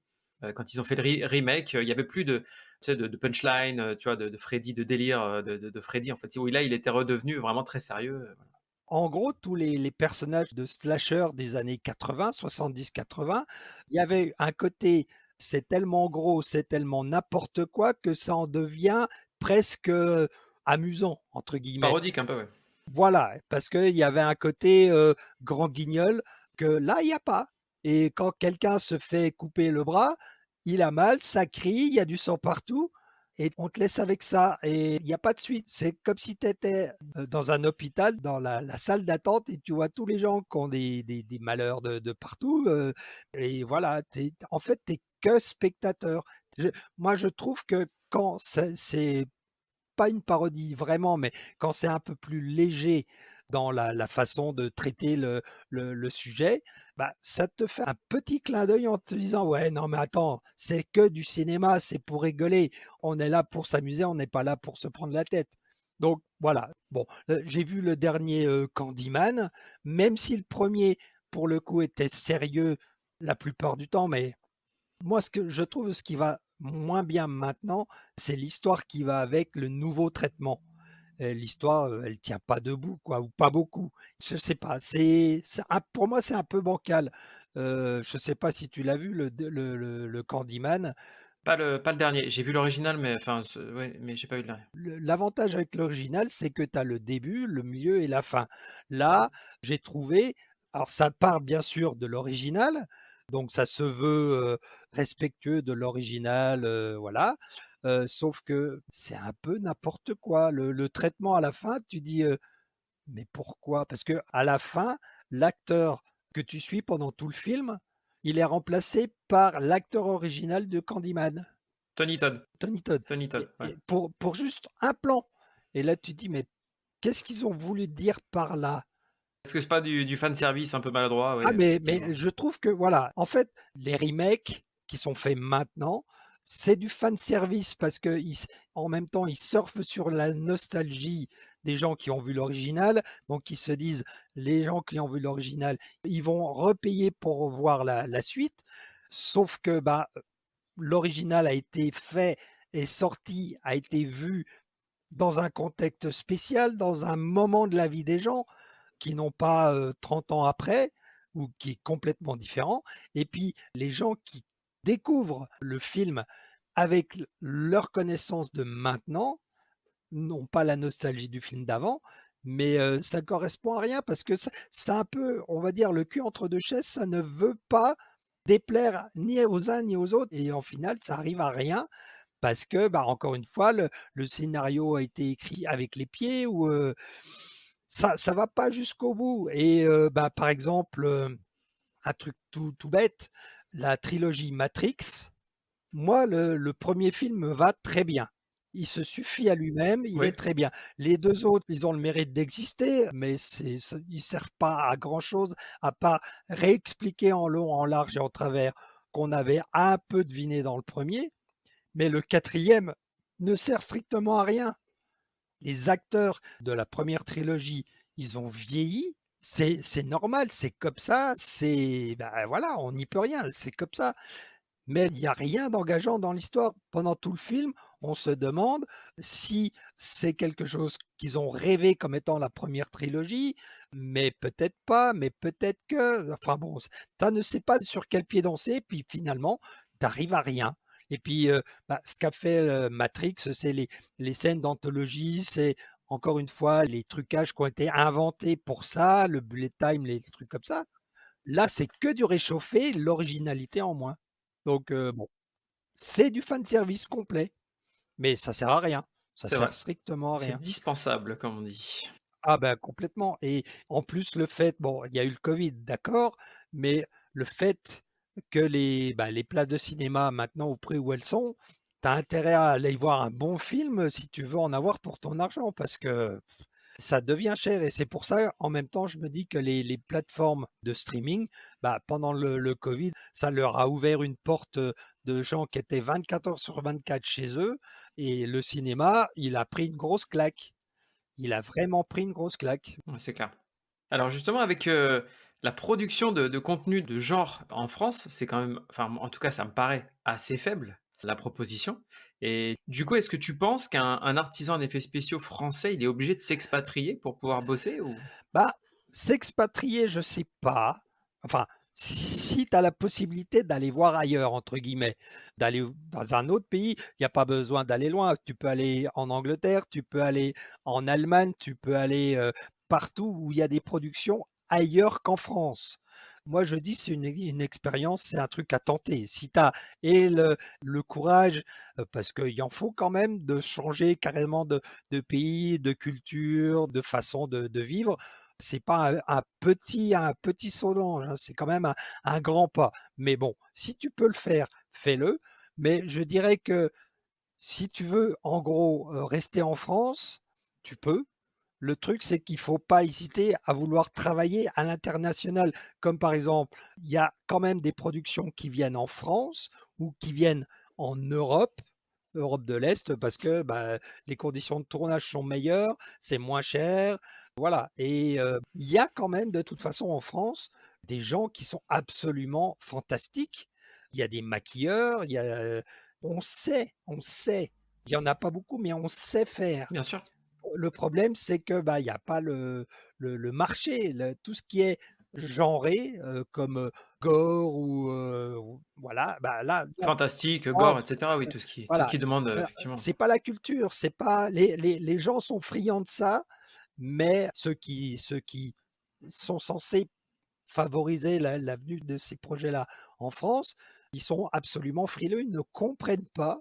Quand ils ont fait le remake, il y avait plus de, tu sais, de punchline, tu vois, de Freddy, de délire, de Freddy, en fait. Oui, là, il était redevenu vraiment très sérieux, voilà. En gros, tous les personnages de slasher des années 80, 70-80, il y avait un côté, c'est tellement gros, c'est tellement n'importe quoi que ça en devient presque amusant, entre guillemets. Parodique un peu, ouais. Voilà, parce qu'il y avait un côté grand guignol que là, il n'y a pas. Et quand quelqu'un se fait couper le bras, il a mal, ça crie, il y a du sang partout, et on te laisse avec ça. Et il n'y a pas de suite. C'est comme si tu étais dans un hôpital, dans la salle d'attente, et tu vois tous les gens qui ont des malheurs de partout. Et voilà, en fait, tu n'es que spectateur. Moi, je trouve que quand c'est pas une parodie vraiment, mais quand c'est un peu plus léger dans la façon de traiter le sujet, bah, ça te fait un petit clin d'œil en te disant ouais non mais attends, c'est que du cinéma, c'est pour rigoler, on est là pour s'amuser, on n'est pas là pour se prendre la tête. Donc voilà, bon, j'ai vu le dernier Candyman, même si le premier pour le coup était sérieux la plupart du temps, mais moi, ce que je trouve, ce qui va moins bien maintenant, c'est l'histoire qui va avec le nouveau traitement. L'histoire, elle tient pas debout, quoi, ou pas beaucoup. Je sais pas, pour moi, c'est un peu bancal. Je sais pas si tu l'as vu, le Candyman. Pas le dernier. J'ai vu l'original, mais enfin, ouais, mais j'ai pas vu le dernier. L'avantage avec l'original, c'est que tu as le début, le milieu et la fin. Là, j'ai trouvé, alors ça part bien sûr de l'original, donc ça se veut respectueux de l'original, voilà. Sauf que c'est un peu n'importe quoi. Le traitement à la fin, tu dis, mais pourquoi? Parce que à la fin, l'acteur que tu suis pendant tout le film, il est remplacé par l'acteur original de Candyman. Tony Todd. Tony Todd. Tony Todd, ouais. Et pour juste un plan. Et là, tu dis, mais qu'est-ce qu'ils ont voulu dire par là? Est-ce que c'est pas du fan service un peu maladroit? Oui, Ah, mais effectivement. je trouve que, voilà, en fait, les remakes qui sont faits maintenant, c'est du fan service parce que en même temps, ils surfent sur la nostalgie des gens qui ont vu l'original. Donc, ils se disent, les gens qui ont vu l'original, ils vont repayer pour voir la suite. Sauf que, bah, l'original a été fait et sorti, a été vu dans un contexte spécial, dans un moment de la vie des gens qui n'ont pas 30 ans après ou qui est complètement différent. Et puis les gens qui découvrent le film avec leur connaissance de maintenant n'ont pas la nostalgie du film d'avant, mais ça correspond à rien parce que c'est un peu, on va dire, le cul entre deux chaises, ça ne veut pas déplaire ni aux uns ni aux autres et en final, ça arrive à rien parce que, bah, encore une fois, le scénario a été écrit avec les pieds ou, ça va pas jusqu'au bout et bah, par exemple, un truc tout bête, la trilogie Matrix, moi le 1er film me va très bien. Il se suffit à lui-même, il Oui. est très bien. Les 2 autres, ils ont le mérite d'exister, mais ils servent pas à grand chose à part réexpliquer en long, en large et en travers qu'on avait un peu deviné dans le 1er, mais le 4e ne sert strictement à rien. Les acteurs de la 1re trilogie, ils ont vieilli, c'est normal, c'est comme ça, bah, voilà, on n'y peut rien, c'est comme ça. Mais il y a rien d'engageant dans l'histoire. Pendant tout le film, on se demande si c'est quelque chose qu'ils ont rêvé comme étant la 1re trilogie, mais peut-être pas, mais peut-être que enfin bon, ça ne sait pas sur quel pied danser, puis finalement, tu arrives à rien. Et puis, bah, ce qu'a fait, Matrix, c'est les scènes d'anthologie, c'est encore une fois les trucages qui ont été inventés pour ça, le bullet time, les trucs comme ça. Là, c'est que du réchauffé, l'originalité en moins. Donc bon, c'est du fanservice complet, mais ça sert à rien. Ça C'est sert vrai. strictement à C'est rien. dispensable, comme on dit. Ah ben complètement et en plus le fait bon, il y a eu le covid, d'accord, mais le fait que les places de cinéma maintenant au prix où elles sont, tu as intérêt à aller voir un bon film si tu veux en avoir pour ton argent parce que ça devient cher et c'est pour ça, en même temps, je me dis que les plateformes de streaming, bah, pendant le covid, ça leur a ouvert une porte, de gens qui étaient 24 heures sur 24 chez eux et le cinéma, il a pris une grosse claque. Il a vraiment pris une grosse claque. Ouais, c'est clair. Alors justement avec, la production de contenu de genre en France, c'est quand même enfin, en tout cas ça me paraît assez faible, la proposition et du coup, est-ce que tu penses qu'un artisan en effets spéciaux français, il est obligé de s'expatrier pour pouvoir bosser ou? Bah, s'expatrier, je sais pas. Enfin, si tu as la possibilité d'aller voir «ailleurs» entre guillemets, d'aller dans un autre pays, il y a pas besoin d'aller loin. Tu peux aller en Angleterre, tu peux aller en Allemagne, tu peux aller, partout où il y a des productions ailleurs qu'en France. Moi, je dis c'est une expérience, c'est un truc à tenter. Si tu as et le courage, parce qu'il en faut quand même de changer carrément de pays, de culture, de façon de vivre, c'est pas un petit saut d'ange, hein, c'est quand même un grand pas. Mais bon, si tu peux le faire, fais-le. Mais je dirais que si tu veux, en gros, rester en France, tu peux. Le truc, c'est qu'il faut pas hésiter à vouloir travailler à l'international. Comme par exemple, il y a quand même des productions qui viennent en France ou qui viennent en Europe, Europe de l'Est, parce que bah, les conditions de tournage sont meilleures, c'est moins cher, voilà. Et il y a quand même de toute façon en France des gens qui sont absolument fantastiques. Il y a des maquilleurs, il y a, on sait. Il y en a pas beaucoup, mais on sait faire. Bien sûr. Le problème, c'est que, bah, il y a pas le marché, tout ce qui est genré, comme, gore ou voilà, bah, là, non. Fantastique, Oh, gore et cetera, oui, tout ce voilà, qui demande, effectivement. c'est pas la culture, c'est pas les gens sont friands de ça, mais ceux qui sont censés favoriser la venue de ces projets-là en France, ils sont absolument frileux, ils ne comprennent pas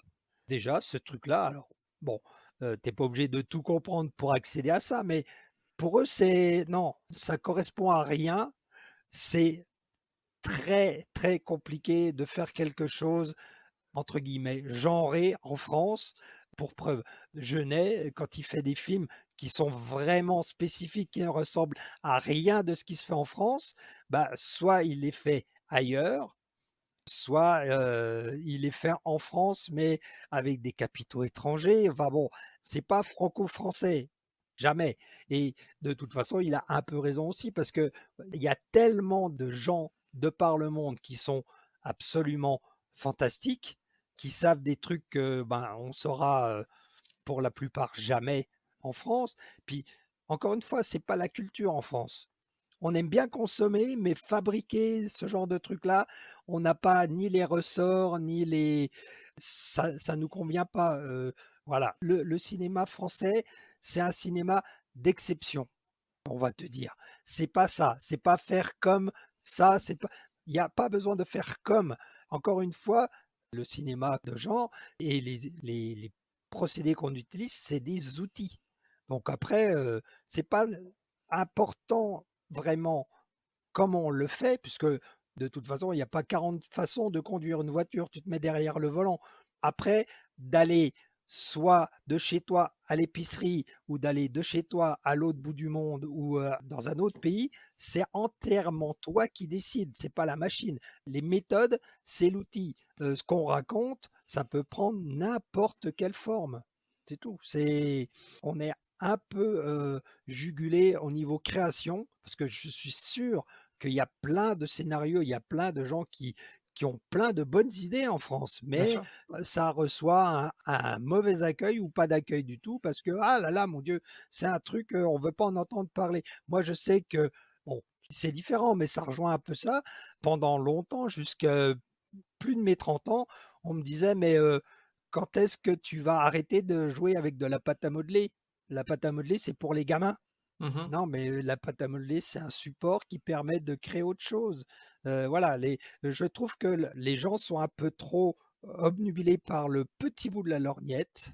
déjà ce truc-là. Alors bon, tu pas obligé de tout comprendre pour accéder à ça, mais pour eux, c'est non, ça correspond à rien. C'est très, très compliqué de faire quelque chose entre guillemets «genré» en France. Pour preuve, Jeunet, quand il fait des films qui sont vraiment spécifiques, qui ne ressemblent à rien de ce qui se fait en France, bah, soit il les fait ailleurs, soit, il les fait en France, mais avec des capitaux étrangers. Enfin bon, c'est pas franco-français, jamais. Et de toute façon, il a un peu raison aussi parce que il y a tellement de gens de par le monde qui sont absolument fantastiques, qui savent des trucs que, ben, on saura, pour la plupart jamais en France. Puis encore une fois, c'est pas la culture en France. On aime bien consommer, mais fabriquer ce genre de trucs-là, on n'a pas ni les ressorts, ni les ça nous convient pas, voilà. Le cinéma français, c'est un cinéma d'exception, on va te dire. C'est pas ça, c'est pas faire comme ça, c'est pas Il y a pas besoin de faire comme. Encore une fois, le cinéma de genre et les procédés qu'on utilise, c'est des outils. Donc après, c'est pas important vraiment comment on le fait, puisque de toute façon, il y a pas 40 façons de conduire une voiture. Tu te mets derrière le volant. Après, d'aller soit de chez toi à l'épicerie ou d'aller de chez toi à l'autre bout du monde ou dans un autre pays, c'est entièrement toi qui décides, c'est pas la machine. Les méthodes, c'est l'outil. Ce qu'on raconte, ça peut prendre n'importe quelle forme. C'est tout. On est un peu jugulé au niveau création, parce que je suis sûr qu'il y a plein de scénarios, il y a plein de gens qui ont plein de bonnes idées en France, Bien mais sûr. ça reçoit un mauvais accueil ou pas d'accueil du tout parce que ah là là, mon Dieu, c'est un truc, on veut pas en entendre parler. Moi, je sais que bon, c'est différent, mais ça rejoint un peu ça. Pendant longtemps, jusqu'à plus de mes 30 ans, on me disait mais quand est-ce que tu vas arrêter de jouer avec de la pâte à modeler? La pâte à modeler, c'est pour les gamins. Mmh. Non, mais la pâte à modeler, c'est un support qui permet de créer autre chose. Voilà, je trouve que les gens sont un peu trop obnubilés par le petit bout de la lorgnette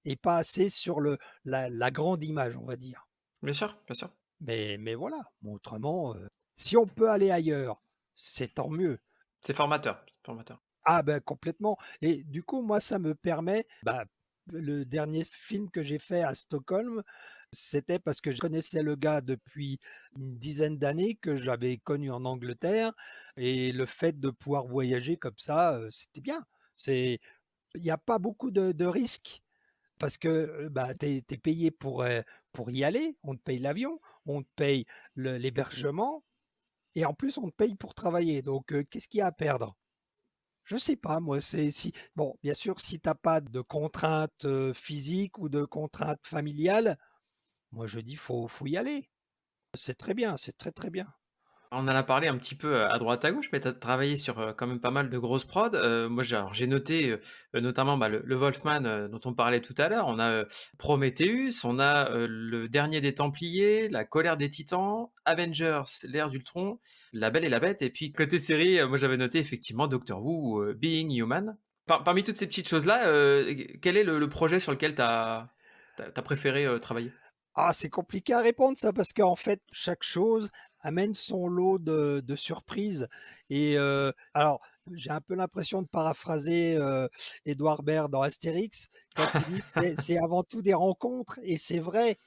et pas assez sur la grande image, on va dire. Bien sûr, bien sûr. Mais voilà, bon, autrement, si on peut aller ailleurs, c'est tant mieux. C'est formateur, c'est formateur. Ah ben complètement. Et du coup, moi, ça me permet, bah, le dernier film que j'ai fait à Stockholm, c'était parce que je connaissais le gars depuis une dizaine d'années, que j'avais connu en Angleterre, et le fait de pouvoir voyager comme ça, c'était bien. C'est, il n'y a pas beaucoup de risques parce que bah, t'es payé pour y aller, on te paye l'avion, on te paye l'hébergement, et en plus on te paye pour travailler. Donc qu'est-ce qu'il y a à perdre? Je sais pas, moi, c'est si bon, bien sûr, si t'as pas de contraintes, physiques ou de contraintes familiales, moi je dis faut y aller. C'est très bien, c'est très, très bien. On en a parlé un petit peu, à droite à gauche, mais tu as travaillé sur, quand même pas mal de grosses prod. Moi j'ai noté, notamment, bah, le Wolfman, dont on parlait tout à l'heure. On a, Prometheus, on a, Le Dernier des Templiers, La Colère des Titans, Avengers: l'Ère d'Ultron, La Belle et la Bête et puis côté série, moi j'avais noté effectivement Doctor Who ou, Being Human. Parmi toutes ces petites choses-là, quel est le projet sur lequel tu as préféré, travailler? Ah, c'est compliqué à répondre ça parce qu'en fait, chaque chose amène son lot de surprises et alors, j'ai un peu l'impression de paraphraser, Édouard Baird dans Astérix quand il dit: «C'est avant tout des rencontres» et c'est vrai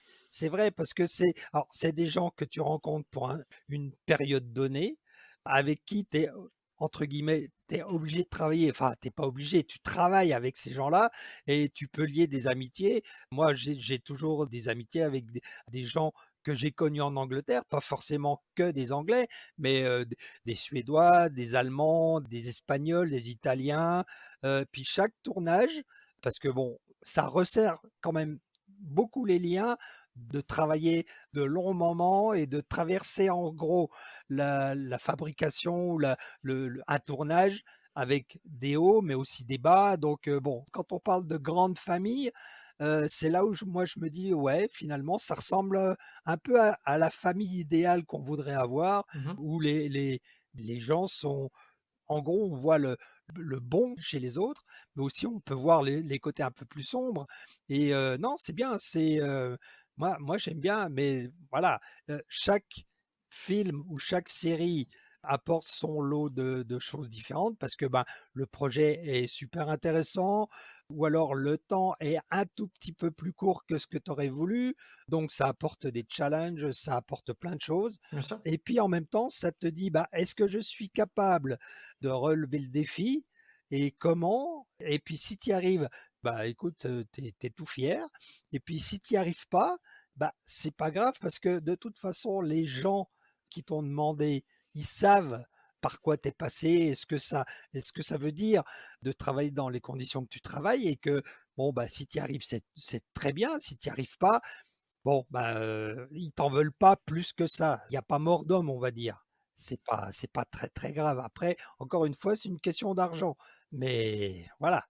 parce que c'est des gens que tu rencontres pour une période donnée, avec qui tu es, entre guillemets, tu es obligé de travailler. Enfin, tu pas obligé, tu travailles avec ces gens-là et tu peux lier des amitiés. Moi, j'ai toujours des amitiés avec des gens que j'ai connus en Angleterre, pas forcément que des Anglais, mais des Suédois, des Allemands, des Espagnols, des Italiens. Puis chaque tournage, parce que bon, ça resserre quand même beaucoup les liens, de travailler de longs moments et de traverser en gros la fabrication ou un tournage avec des hauts mais aussi des bas. Donc bon, quand on parle de grande famille, c'est là où moi je me dis ouais, finalement ça ressemble un peu à la famille idéale qu'on voudrait avoir, Mmh. où les gens sont, en gros, on voit le bon chez les autres, mais aussi on peut voir les côtés un peu plus sombres. Et non, c'est bien. Moi j'aime bien, mais voilà, chaque film ou chaque série apporte son lot de choses différentes parce que ben le projet est super intéressant ou alors le temps est un tout petit peu plus court que ce que tu aurais voulu, donc ça apporte des challenges, ça apporte plein de choses. Bien sûr. Et puis en même temps, ça te dit bah est-ce que je suis capable de relever le défi et comment? Et puis si tu y arrives, bah écoute, tu tout fier. Et puis si tu y arrives pas, bah c'est pas grave parce que de toute façon, les gens qui t'ont demandé, ils savent par quoi t'es passé, est-ce que ça veut dire de travailler dans les conditions que tu travailles et que bon bah si tu y arrives, c'est très bien. Si tu y arrives pas, bon bah ils t'en veulent pas plus que ça. Il y a pas mort d'homme, on va dire. C'est pas très très grave. Après, encore une fois, c'est une question d'argent. Mais voilà,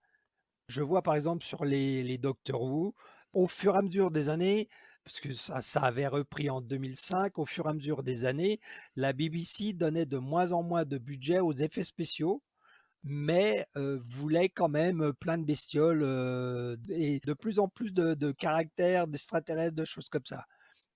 je vois par exemple sur les Doctor Who, au fur et à mesure des années, parce que ça avait repris en 2005. Au fur et à mesure des années, la BBC donnait de moins en moins de budget aux effets spéciaux, mais voulait quand même plein de bestioles et de plus en plus de caractères, d'extraterrestres, de choses comme ça.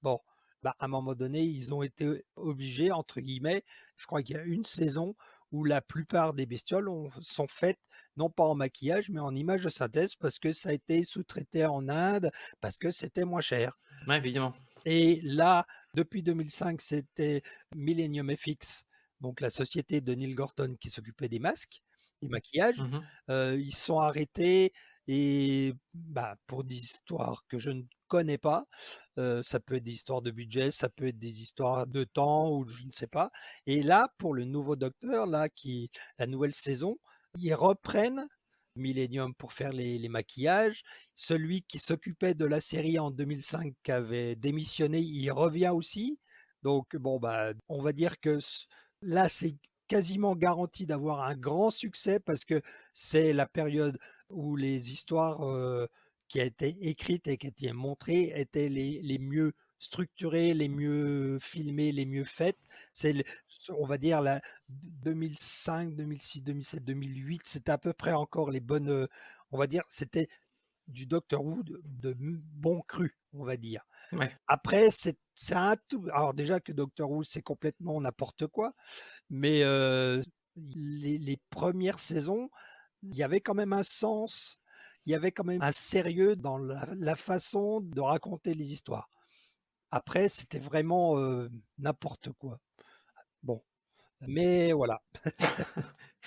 Bon, bah, à un moment donné, ils ont été obligés, entre guillemets, je crois qu'il y a une saison où la plupart des bestioles sont faites non pas en maquillage, mais en images de synthèse parce que ça a été sous-traité en Inde, parce que c'était moins cher. Ouais, évidemment. Et là, depuis 2005, c'était Millennium FX, donc la société de Neil Gorton qui s'occupait des masques, des maquillages. Mhm. Ils se sont arrêtés et bah, pour des histoires que je ne connais pas, ça peut être des histoires de budget, ça peut être des histoires de temps ou je ne sais pas. Et là, pour le nouveau Docteur, là, la nouvelle saison, ils reprennent Millennium pour faire les maquillages. Celui qui s'occupait de la série en 2005 qui avait démissionné, il revient aussi. Donc bon bah on va dire que là c'est quasiment garanti d'avoir un grand succès parce que c'est la période où les histoires qui a été écrites et qui a été montrées étaient les mieux structurées, les mieux filmées, les mieux faites. C'est, on va dire, la 2005, 2006, 2007, 2008, c'était à peu près encore les bonnes, on va dire, c'était du Doctor Who de bon cru, on va dire. Ouais. Après, c'est un tout. Alors déjà que Doctor Who, c'est complètement n'importe quoi, mais les premières saisons, il y avait quand même un sens, il y avait quand même un sérieux dans la façon de raconter les histoires. Après, c'était vraiment n'importe quoi. Bon, mais voilà.